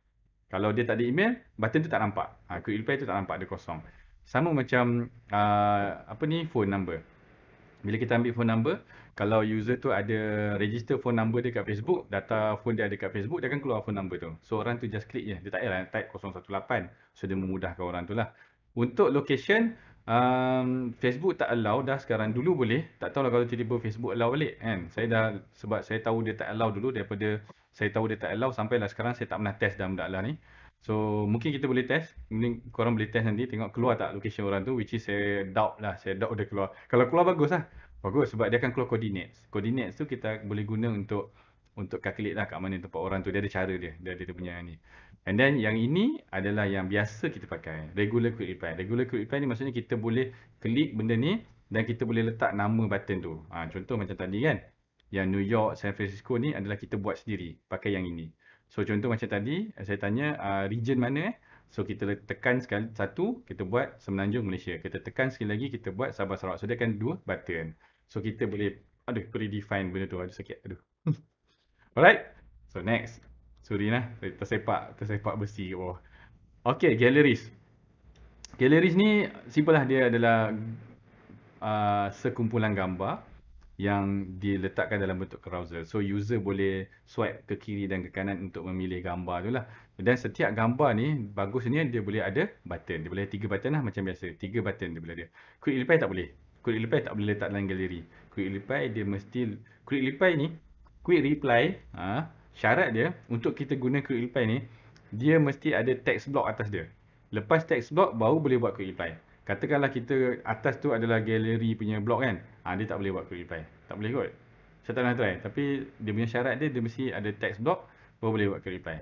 Kalau dia tak ada email, button tu tak nampak. Quick reply tu tak nampak, dia kosong. Sama macam apa ni, phone number. Bila kita ambil phone number, kalau user tu ada register phone number dia kat Facebook, data phone dia ada kat Facebook, dia akan keluar phone number tu. So orang tu just klik je. Dia tak payah type 018. So dia memudahkan orang tu lah. Untuk location, Facebook tak allow dah sekarang. Dulu boleh. Tak tahulah kalau tiba-tiba Facebook allow balik kan. Sebab saya tahu dia tak allow dulu, daripada saya tahu dia tak allow sampailah sekarang saya tak pernah test dah benda ni. So mungkin kita boleh test. Mungkin korang boleh test nanti tengok keluar tak location orang tu, which is saya doubt lah. Saya doubt dia keluar. Kalau keluar bagus lah. Bagus sebab dia akan keluar coordinates. Coordinates tu kita boleh guna untuk calculate lah kat mana tempat orang tu. Dia ada cara dia. Dia ada dia punya ni. And then yang ini adalah yang biasa kita pakai, regular quick reply. Regular quick reply ni maksudnya kita boleh klik benda ni dan kita boleh letak nama button tu. Contoh macam tadi kan, yang New York, San Francisco ni adalah kita buat sendiri pakai yang ini. So contoh macam tadi saya tanya region mana. So kita tekan sekali satu, kita buat Semenanjung Malaysia. Kita tekan sekali lagi, kita buat Sabah Sarawak. So dia akan dua button. So kita boleh predefine benda tu. Aduh sakit. Aduh. Alright. So next. Sorry lah, tersepak besi kat bawah. Okay, galleries. Galleries ni simple lah, dia adalah sekumpulan gambar yang diletakkan dalam bentuk carousel. So user boleh swipe ke kiri dan ke kanan untuk memilih gambar tu lah. Dan setiap gambar ni bagusnya dia boleh ada button. Dia boleh ada 3 button lah macam biasa. 3 button dia boleh ada. Quick reply tak boleh. Quick reply tak boleh letak dalam galeri. Quick reply dia mesti quick reply ni, quick reply syarat dia untuk kita guna quick reply ni, dia mesti ada text block atas dia. Lepas text block baru boleh buat quick reply. Katakanlah kita atas tu adalah gallery punya block kan. Dia tak boleh buat quick reply. Tak boleh kot. Saya tak pernah try. Tapi dia punya syarat dia mesti ada text block baru boleh buat quick reply.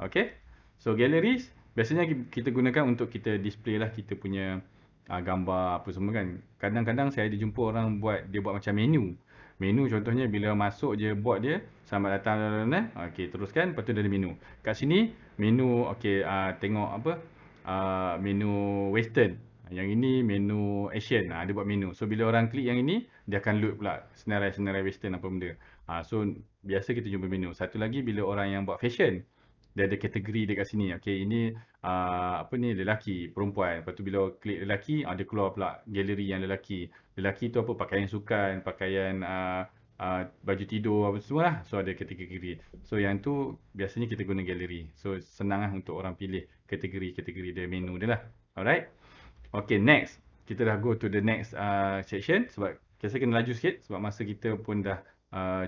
Okay. So galleries biasanya kita gunakan untuk kita display lah kita punya gambar apa semua kan. Kadang-kadang saya ada jumpa orang dia buat macam menu. Menu contohnya bila masuk je bot dia, selamat datang, okey teruskan, lepas tu dia ada menu. Kat sini menu okey tengok apa? Menu western. Yang ini menu Asian. Dia buat menu. So bila orang klik yang ini, dia akan load pula senarai-senarai western apa benda. So biasa kita jumpa menu. Satu lagi bila orang yang buat fashion, dia ada kategori dekat sini. Okey, ini apa ni, lelaki, perempuan. Lepas tu bila klik lelaki, dia keluar pula galeri yang lelaki. Lelaki tu apa, pakaian sukan, pakaian baju tidur apa semua lah. So ada kategori. So yang tu biasanya kita guna galeri. So senang lah untuk orang pilih kategori-kategori dia, menu dia lah. Alright. Okay, next. Kita dah go to the next section. Sebab saya kena laju sikit. Sebab masa kita pun dah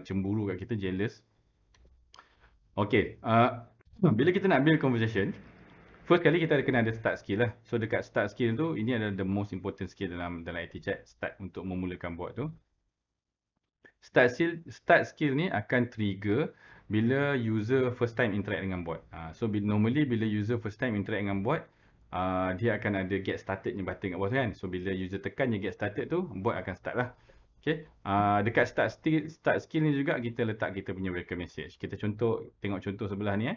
cemburu kat kita, jealous. Okay. Bila kita nak build conversation, first kali kita kena ada start skill lah. So dekat start skill tu, ini adalah the most important skill dalam IT chat. Start untuk memulakan bot tu. Start skill ni akan trigger bila user first time interact dengan bot. So normally bila user first time interact dengan bot, dia akan ada get started ni button kat bawah kan. So bila user tekan je get started tu, bot akan start lah. Okay. Dekat start skill ni juga kita letak kita punya welcome message. Kita tengok contoh sebelah ni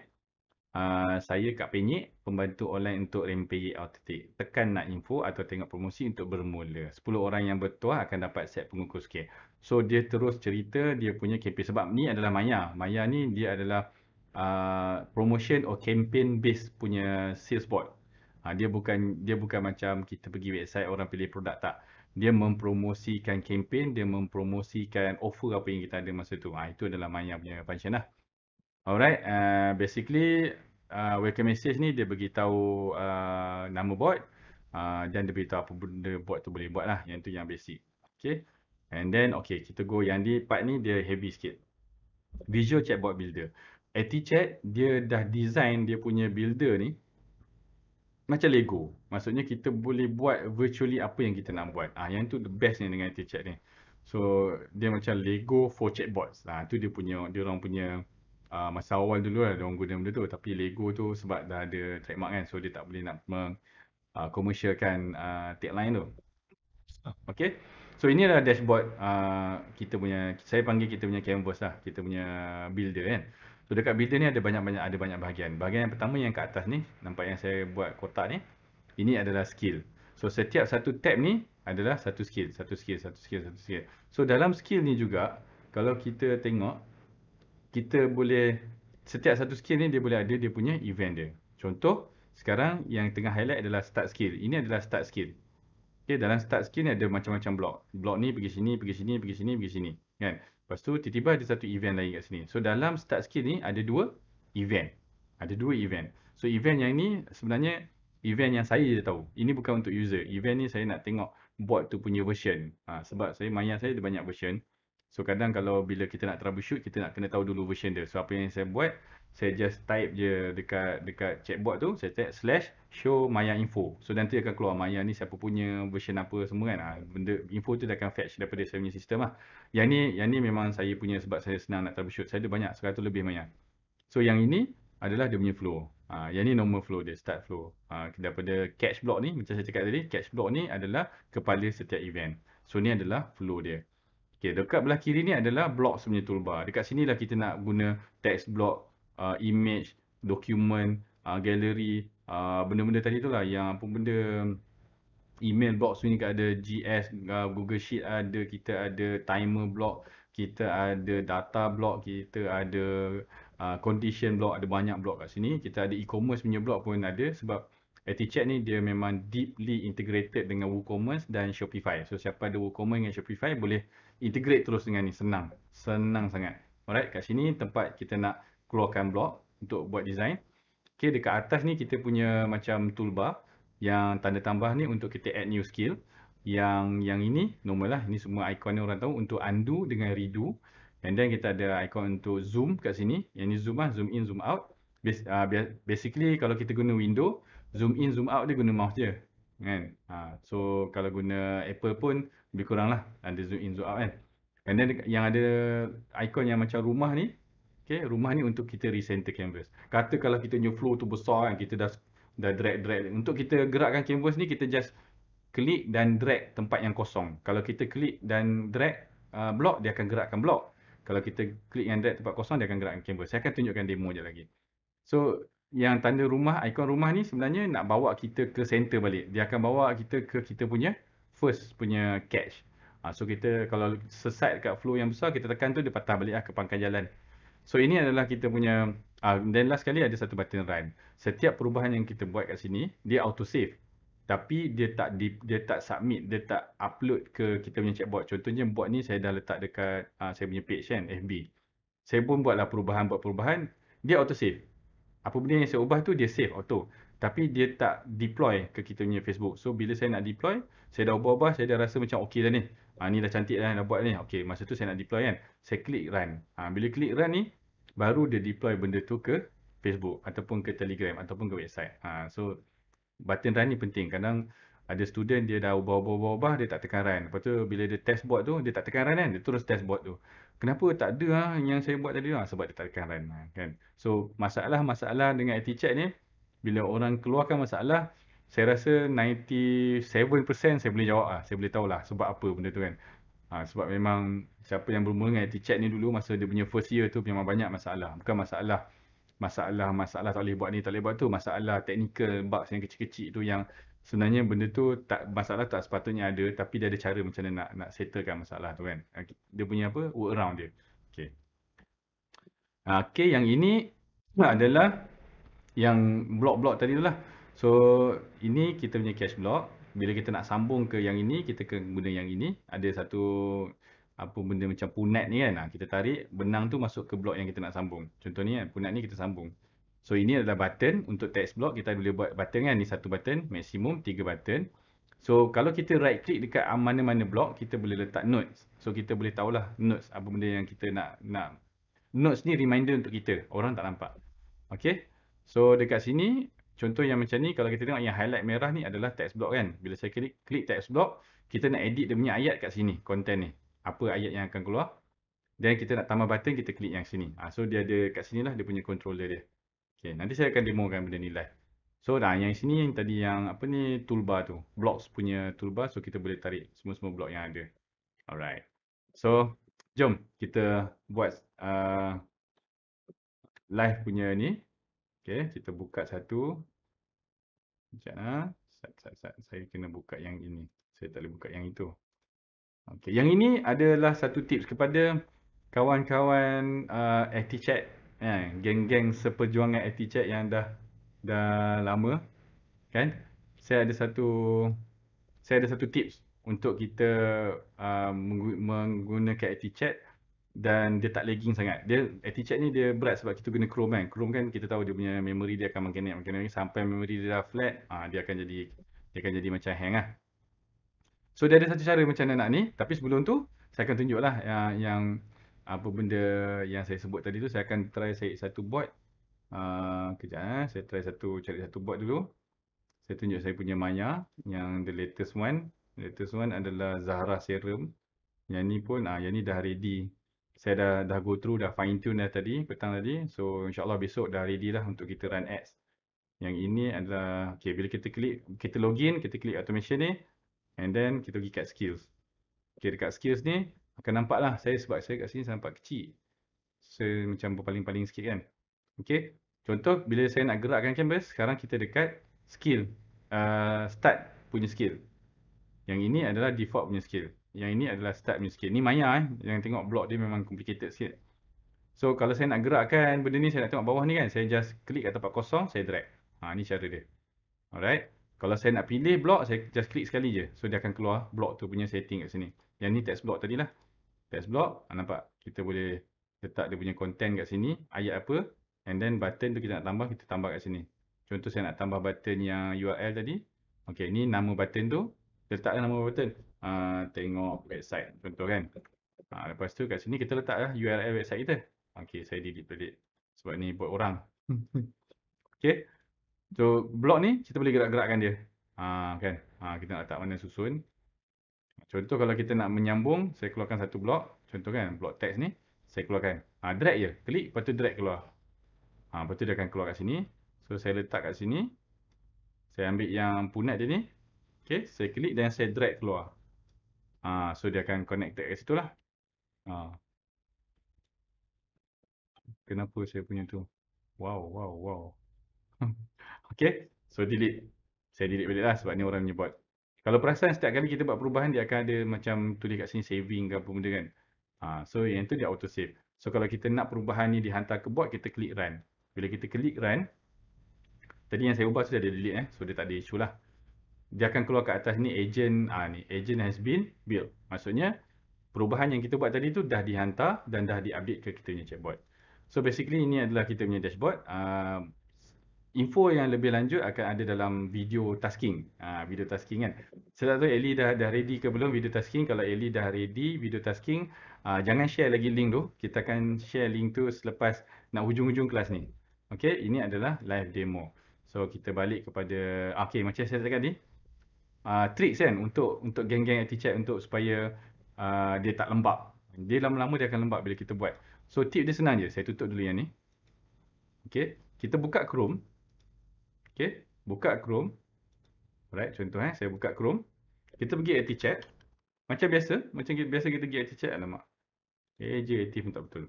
saya Kak Penyek, pembantu online untuk rempeyek autentik. Tekan nak info atau tengok promosi untuk bermula. 10 orang yang bertuah akan dapat set pengukur sikit. So dia terus cerita dia punya campaign. Sebab ni adalah Maya. Maya ni dia adalah promotion or campaign based punya sales bot. Dia bukan macam kita pergi website orang pilih produk, tak. Dia mempromosikan campaign, dia mempromosikan offer apa yang kita ada masa tu. Itu adalah Maya punya function lah. Alright, basically welcome message ni dia beritahu nama bot dan dia beritahu apa benda bot tu boleh buat lah. Yang tu yang basic. Okay. And then okay, kita go yang di part ni dia heavy sikit. Visual Chatbot Builder. AtiChat dia dah design dia punya builder ni macam Lego. Maksudnya kita boleh buat virtually apa yang kita nak buat. Yang tu the best ni dengan AtiChat ni. So dia macam Lego for chatbots. Tu dia orang punya masa awal dulu lah diorang guna benda tu. Tapi Lego tu sebab dah ada trademark kan. So dia tak boleh nak commercialkan tagline tu. Okay. So ini adalah dashboard saya panggil kita punya canvas lah. Kita punya builder kan. So dekat builder ni ada banyak bahagian. Bahagian yang pertama yang kat atas ni, nampak yang saya buat kotak ni. Ini adalah skill. So setiap satu tab ni adalah satu skill. So dalam skill ni juga, kalau kita tengok, kita boleh, setiap satu skill ni dia boleh ada dia punya event dia. Contoh, sekarang yang tengah highlight adalah start skill. Ini adalah start skill. Okay, dalam start skill ni ada macam-macam blok. Blok ni pergi sini, pergi sini, pergi sini, pergi sini. Kan? Lepas tu tiba-tiba ada satu event lagi kat sini. So dalam start skill ni ada dua event. So event yang ni sebenarnya event yang saya je tahu. Ini bukan untuk user. Event ni saya nak tengok bot tu punya version. Sebab Maya saya ada banyak version. So kadang kalau bila kita nak troubleshoot, kita nak kena tahu dulu version dia. So apa yang saya buat, saya just type je dekat chatbot tu, saya type slash show Maya info. So nanti akan keluar Maya ni siapa punya version apa semua kan. Benda info tu dah akan fetch daripada saya punya sistem lah. Yang ni memang saya punya sebab saya senang nak troubleshoot. Saya ada banyak 100 lebih Maya. So yang ini adalah dia punya flow. Yang ni normal flow dia, start flow. Daripada catch block ni, macam saya cakap tadi, catch block ni adalah kepala setiap event. So ni adalah flow dia. Okay, dekat belah kiri ni adalah blocks punya toolbar. Dekat sini lah kita nak guna text block, image, document, gallery, benda-benda tadi tu lah. Yang apa benda email box ni ada GS, Google Sheet ada, kita ada timer block, kita ada data block, kita ada condition block, ada banyak block kat sini. Kita ada e-commerce punya block pun ada sebab Etiquette ni dia memang deeply integrated dengan WooCommerce dan Shopify. So siapa ada WooCommerce dengan Shopify boleh integrate terus dengan ni, senang. Senang sangat. Alright, kat sini tempat kita nak keluarkan blok untuk buat design. Okay, dekat atas ni kita punya macam toolbar yang tanda tambah ni untuk kita add new skill. Yang ini normal lah, ini semua icon ni orang tahu untuk undo dengan redo. And then kita ada icon untuk zoom kat sini. Yang ni zoom lah, zoom in, zoom out. Basically kalau kita guna window, zoom in, zoom out dia guna mouse je. Kan? So kalau guna Apple pun lebih kurang lah. Ada zoom in, zoom out kan. And then yang ada icon yang macam rumah ni. Okay, rumah ni untuk kita recenter canvas. Kata kalau kita punya flow tu besar kan, kita dah drag. Untuk kita gerakkan canvas ni, kita just klik dan drag tempat yang kosong. Kalau kita klik dan drag block, dia akan gerakkan block. Kalau kita klik dan drag tempat kosong, dia akan gerakkan canvas. Saya akan tunjukkan demo je lagi. So, yang tanda rumah, ikon rumah ni sebenarnya nak bawa kita ke center balik. Dia akan bawa kita ke kita punya first punya catch. So, kita kalau sesat kat flow yang besar, kita tekan tu, dia patah balik lah ke pangkal jalan. So ini adalah kita punya dan last sekali ada satu button run. Setiap perubahan yang kita buat kat sini dia auto save. Tapi dia tak submit, dia tak upload ke kita punya chatbot. Contohnya bot ni saya dah letak dekat saya punya page kan, FB. Saya pun buat perubahan, dia auto save. Apa benda yang saya ubah tu dia save auto. Tapi dia tak deploy ke kita punya Facebook. So bila saya nak deploy, saya dah ubah-ubah, saya dah rasa macam okey dah ni. Ni dah cantik dah buat ni. Okey, masa tu saya nak deploy kan. Saya klik run. Bila klik run ni, baru dia deploy benda tu ke Facebook ataupun ke Telegram ataupun ke website. So button run ni penting. Kadang ada student dia dah ubah, dia tak tekan run. Lepas tu bila dia test board tu, dia tak tekan run kan, dia terus test board tu. Kenapa tak ada yang saya buat tadi sebab dia tak tekan run kan. So masalah dengan Etiquette ni, bila orang keluarkan masalah, saya rasa 97% saya boleh jawab saya boleh tahulah sebab apa benda tu kan. Sebab memang siapa yang bermula dengan Etiquette ni dulu masa dia punya first year tu memang banyak masalah. Bukan masalah tak boleh buat ni, tak boleh buat tu. Masalah technical bugs yang kecil-kecil tu yang sebenarnya benda tu masalah tak sepatutnya ada tapi dia ada cara macam mana nak settlekan masalah tu kan. Dia punya apa? Workaround dia. Okay. Okay, yang ini adalah yang blok-blok tadi tu lah. So, ini kita punya cache block. Bila kita nak sambung ke yang ini, kita kena guna yang ini. Ada satu apa benda macam punat ni kan. Kita tarik benang tu masuk ke blok yang kita nak sambung. Contoh ni kan, punat ni kita sambung. So, ini adalah button untuk text block. Kita boleh buat button kan. Ni satu button, maksimum 3 button. So, kalau kita right click dekat mana-mana blok, kita boleh letak notes. So, kita boleh tahulah notes apa benda yang kita nak. Notes ni reminder untuk kita. Orang tak nampak. Okay. So dekat sini, contoh yang macam ni, kalau kita tengok yang highlight merah ni adalah text block kan. Bila saya klik text block, kita nak edit dia punya ayat kat sini, content ni. Apa ayat yang akan keluar. Dan kita nak tambah button, kita klik yang sini. So dia ada kat sini lah dia punya controller dia. Okay, nanti saya akan demokan benda ni live. So yang sini yang tadi yang apa ni toolbar tu. Blocks punya toolbar, so kita boleh tarik semua-semua block yang ada. Alright. So, jom kita buat live punya ni. Okay, kita buka satu. Sekejap lah. Saya kena buka yang ini. Saya tak boleh buka yang itu. Okay, yang ini adalah satu tips kepada kawan-kawan Etiquette. Geng-geng seperjuangan Etiquette yang dah lama. Kan? Saya ada satu tips untuk kita menggunakan Etiquette dan dia tak lagging sangat. Dia Etchat ni dia berat sebab kita guna Chrome kan. Chrome kan kita tahu dia punya memori dia akan makin naik sampai memori dia dah flat, dia akan jadi macam hang lah. So dia ada satu cara macam mana nak ni, tapi sebelum tu saya akan tunjuklah yang apa benda yang saya sebut tadi tu. Saya akan try saya satu board. Kejap saya try cari satu board dulu. Saya tunjuk saya punya Maya yang the latest one. Latest one adalah Zahra Serum. Yang ni pun yang ni dah ready. Saya dah go through, dah fine tune dah tadi petang tadi. So insyaAllah besok dah ready lah untuk kita run ads. Yang ini adalah okay, bila kita klik, kita login, kita klik automation ni, and then kita pergi kat skills. Okay, dekat skills ni akan nampak lah sebab saya kat sini saya nampak kecil. Saya macam berpaling-paling sikit kan. Okay, contoh bila saya nak gerakkan canvas, sekarang kita dekat skill, start punya skill. Yang ini adalah default punya skill. Yang ini adalah start punya skill. Ni Maya yang tengok block dia memang complicated sikit. So kalau saya nak gerakkan benda ni, saya nak tengok bawah ni kan, saya just klik kat tempat kosong, saya drag. Ni cara dia. Alright. Kalau saya nak pilih block, saya just klik sekali je. So dia akan keluar block tu punya setting kat sini. Yang ni text block tadilah. Text block, nampak? Kita boleh letak dia punya content kat sini, ayat apa, and then button tu kita nak tambah, kita tambah kat sini. Contoh saya nak tambah button yang URL tadi. Okay, ni nama button tu. Letaklah nama button. Tengok website, contoh kan. Lepas tu kat sini kita letaklah URL website kita. Okay, saya delete balik. Sebab ni buat orang. Okay. So, blok ni kita boleh gerak-gerakkan dia. Kan? Kita nak letak mana susun. Contoh kalau kita nak menyambung, saya keluarkan satu blok. Contoh kan, blok teks ni. Saya keluarkan. Drag je. Klik, lepas tu drag keluar. Lepas tu dia akan keluar kat sini. So, saya letak kat sini. Saya ambil yang punat dia ni. Okay, saya klik dan saya drag keluar. So, dia akan connected kat situ lah. Kenapa saya punya tu? Wow. Okay, so delete. Saya delete balik lah sebab ni orang punya buat. Kalau perasan setiap kali kita buat perubahan, dia akan ada macam tulis kat sini saving ke apa benda kan. So yang tu dia auto save. So kalau kita nak perubahan ni dihantar ke bot, kita klik run. Bila kita klik run, tadi yang saya ubah tu dia ada delete so dia tak ada issue lah. Dia akan keluar kat atas ni agent, ni agent has been built. Maksudnya perubahan yang kita buat tadi tu dah dihantar dan dah diupdate ke kita punya chatbot. So basically ini adalah kita punya dashboard. Info yang lebih lanjut akan ada dalam video tasking. Video tasking kan. Saya tak tahu Ellie dah ready ke belum video tasking. Kalau Ellie dah ready video tasking, jangan share lagi link tu. Kita akan share link tu selepas nak hujung-hujung kelas ni. Okay, ini adalah live demo. So kita balik kepada, okay, macam saya cakap tadi, tricks kan untuk geng-geng Etchat untuk supaya dia tak lembab. Dia lama-lama dia akan lembab bila kita buat. So tip dia senang je. Saya tutup dulu yang ni. Okay, kita buka Chrome. Okay, buka Chrome. Alright, contoh saya buka Chrome. Kita pergi Etchat. Macam biasa kita pergi Etchat. Alamak. AJ pun tak betul.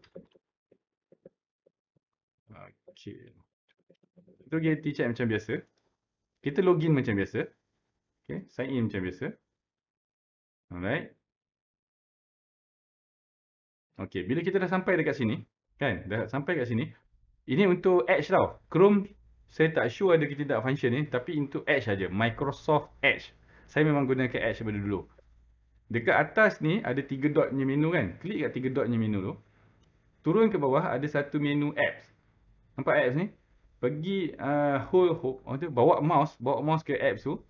Okay. Kita pergi Etchat macam biasa. Kita login macam biasa. Okay, sign in macam biasa. Alright. Okay, bila kita dah sampai dekat sini, kan? Dah sampai kat sini. Ini untuk Edge tau. Chrome, saya tak sure ada kita tak function ni. Tapi untuk Edge saja. Microsoft Edge. Saya memang gunakan Edge daripada dulu. Dekat atas ni ada 3 dot punya menu kan. Klik kat 3 dot punya menu tu. Turun ke bawah ada satu menu apps. Nampak apps ni? Pergi bawa mouse ke apps tu.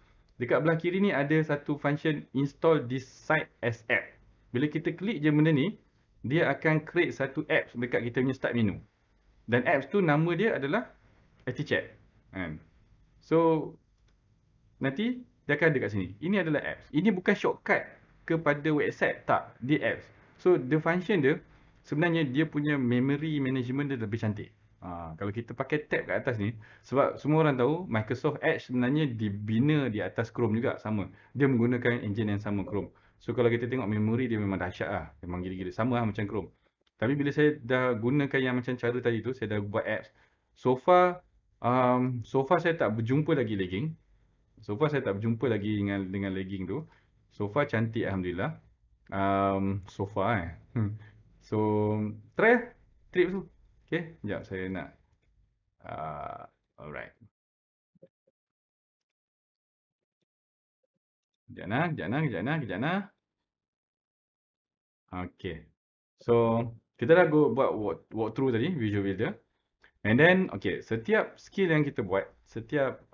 Dekat belah kiri ni ada satu function install this site as app. Bila kita klik je benda ni, dia akan create satu apps dekat kita punya start menu. Dan apps tu nama dia adalah Etchat. Kan? So nanti dia akan ada kat sini. Ini adalah apps. Ini bukan shortcut kepada website, tak. Dia apps. So the function dia sebenarnya dia punya memory management dia lebih cantik. Kalau kita pakai tab kat atas ni, sebab semua orang tahu Microsoft Edge sebenarnya dibina di atas Chrome juga, sama. Dia menggunakan engine yang sama Chrome. So kalau kita tengok memori dia memang dahsyat lah. Memang gila-gila. Sama lah macam Chrome. Tapi bila saya dah gunakan yang macam cara tadi tu, saya dah buat apps. So far saya tak berjumpa lagi lagging. So far saya tak berjumpa lagi dengan lagging tu. So far cantik Alhamdulillah. So far So try lah trip tu. Okay, sekejap saya nak alright. Kejap nah. Okay. So Kita dah buat walkthrough tadi, Visual Builder. And then, okay, setiap skill yang kita buat, setiap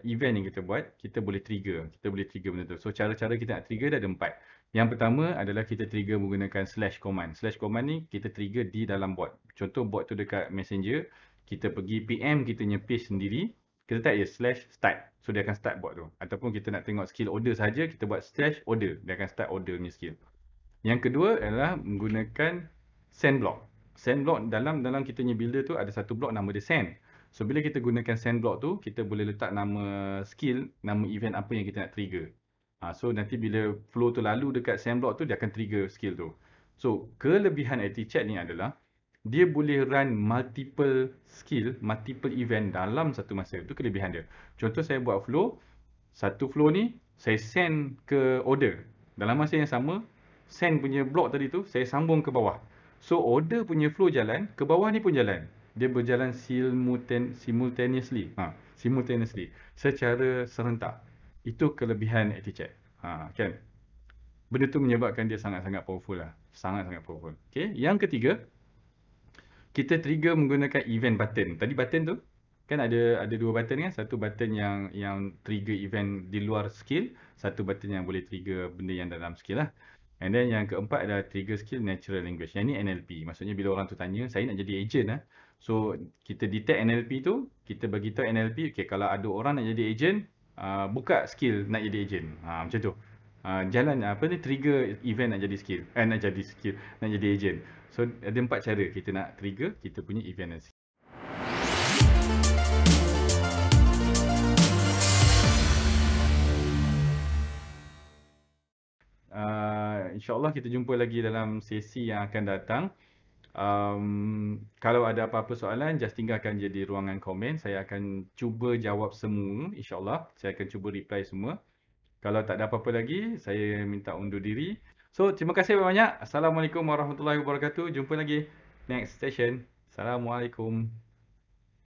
event yang kita buat, kita boleh trigger. Kita boleh trigger benda tu. So, cara-cara kita nak trigger dah ada 4. Yang pertama adalah kita trigger menggunakan slash command. Slash command ni kita trigger di dalam bot. Contoh bot tu dekat Messenger, kita pergi PM, kita punya page sendiri, kita type je slash start. So, dia akan start bot tu. Ataupun kita nak tengok skill order saja, kita buat slash order. Dia akan start order punya skill. Yang kedua adalah menggunakan send block. Send block dalam kita punya builder tu ada satu block nama dia send. So bila kita gunakan send block tu, kita boleh letak nama skill, nama event apa yang kita nak trigger. So nanti bila flow tu lalu dekat send block tu, dia akan trigger skill tu. So kelebihan ActiveChat ni adalah dia boleh run multiple skill, multiple event dalam satu masa. Itu kelebihan dia. Contoh saya buat flow, satu flow ni saya send ke order. Dalam masa yang sama, send punya block tadi tu saya sambung ke bawah. So order punya flow jalan, ke bawah ni pun jalan. Dia berjalan simultaneously. Simultaneously secara serentak. Itu kelebihan ActiveChat. Kan? Benda tu menyebabkan dia sangat-sangat powerful lah. Sangat-sangat powerful. Okay, yang ketiga, kita trigger menggunakan event button. Tadi button tu kan ada dua button kan, satu button yang trigger event di luar skill, satu button yang boleh trigger benda yang dalam skill lah. And then yang keempat adalah trigger skill natural language. Yang ni NLP. Maksudnya bila orang tu tanya, saya nak jadi agent lah. So kita detect NLP tu, kita bagi tahu NLP, okay, kalau ada orang nak jadi agent, buka skill nak jadi agent. Macam tu. Jalan apa ni, trigger event nak jadi skill. Nak jadi agent. So ada 4 cara kita nak trigger kita punya event dan skill. InsyaAllah kita jumpa lagi dalam sesi yang akan datang. Kalau ada apa-apa soalan, just tinggalkan je di ruangan komen. Saya akan cuba jawab semua, insyaAllah. Saya akan cuba reply semua. Kalau tak ada apa-apa lagi, saya minta undur diri. So, terima kasih banyak. Assalamualaikum warahmatullahi wabarakatuh. Jumpa lagi next session. Assalamualaikum.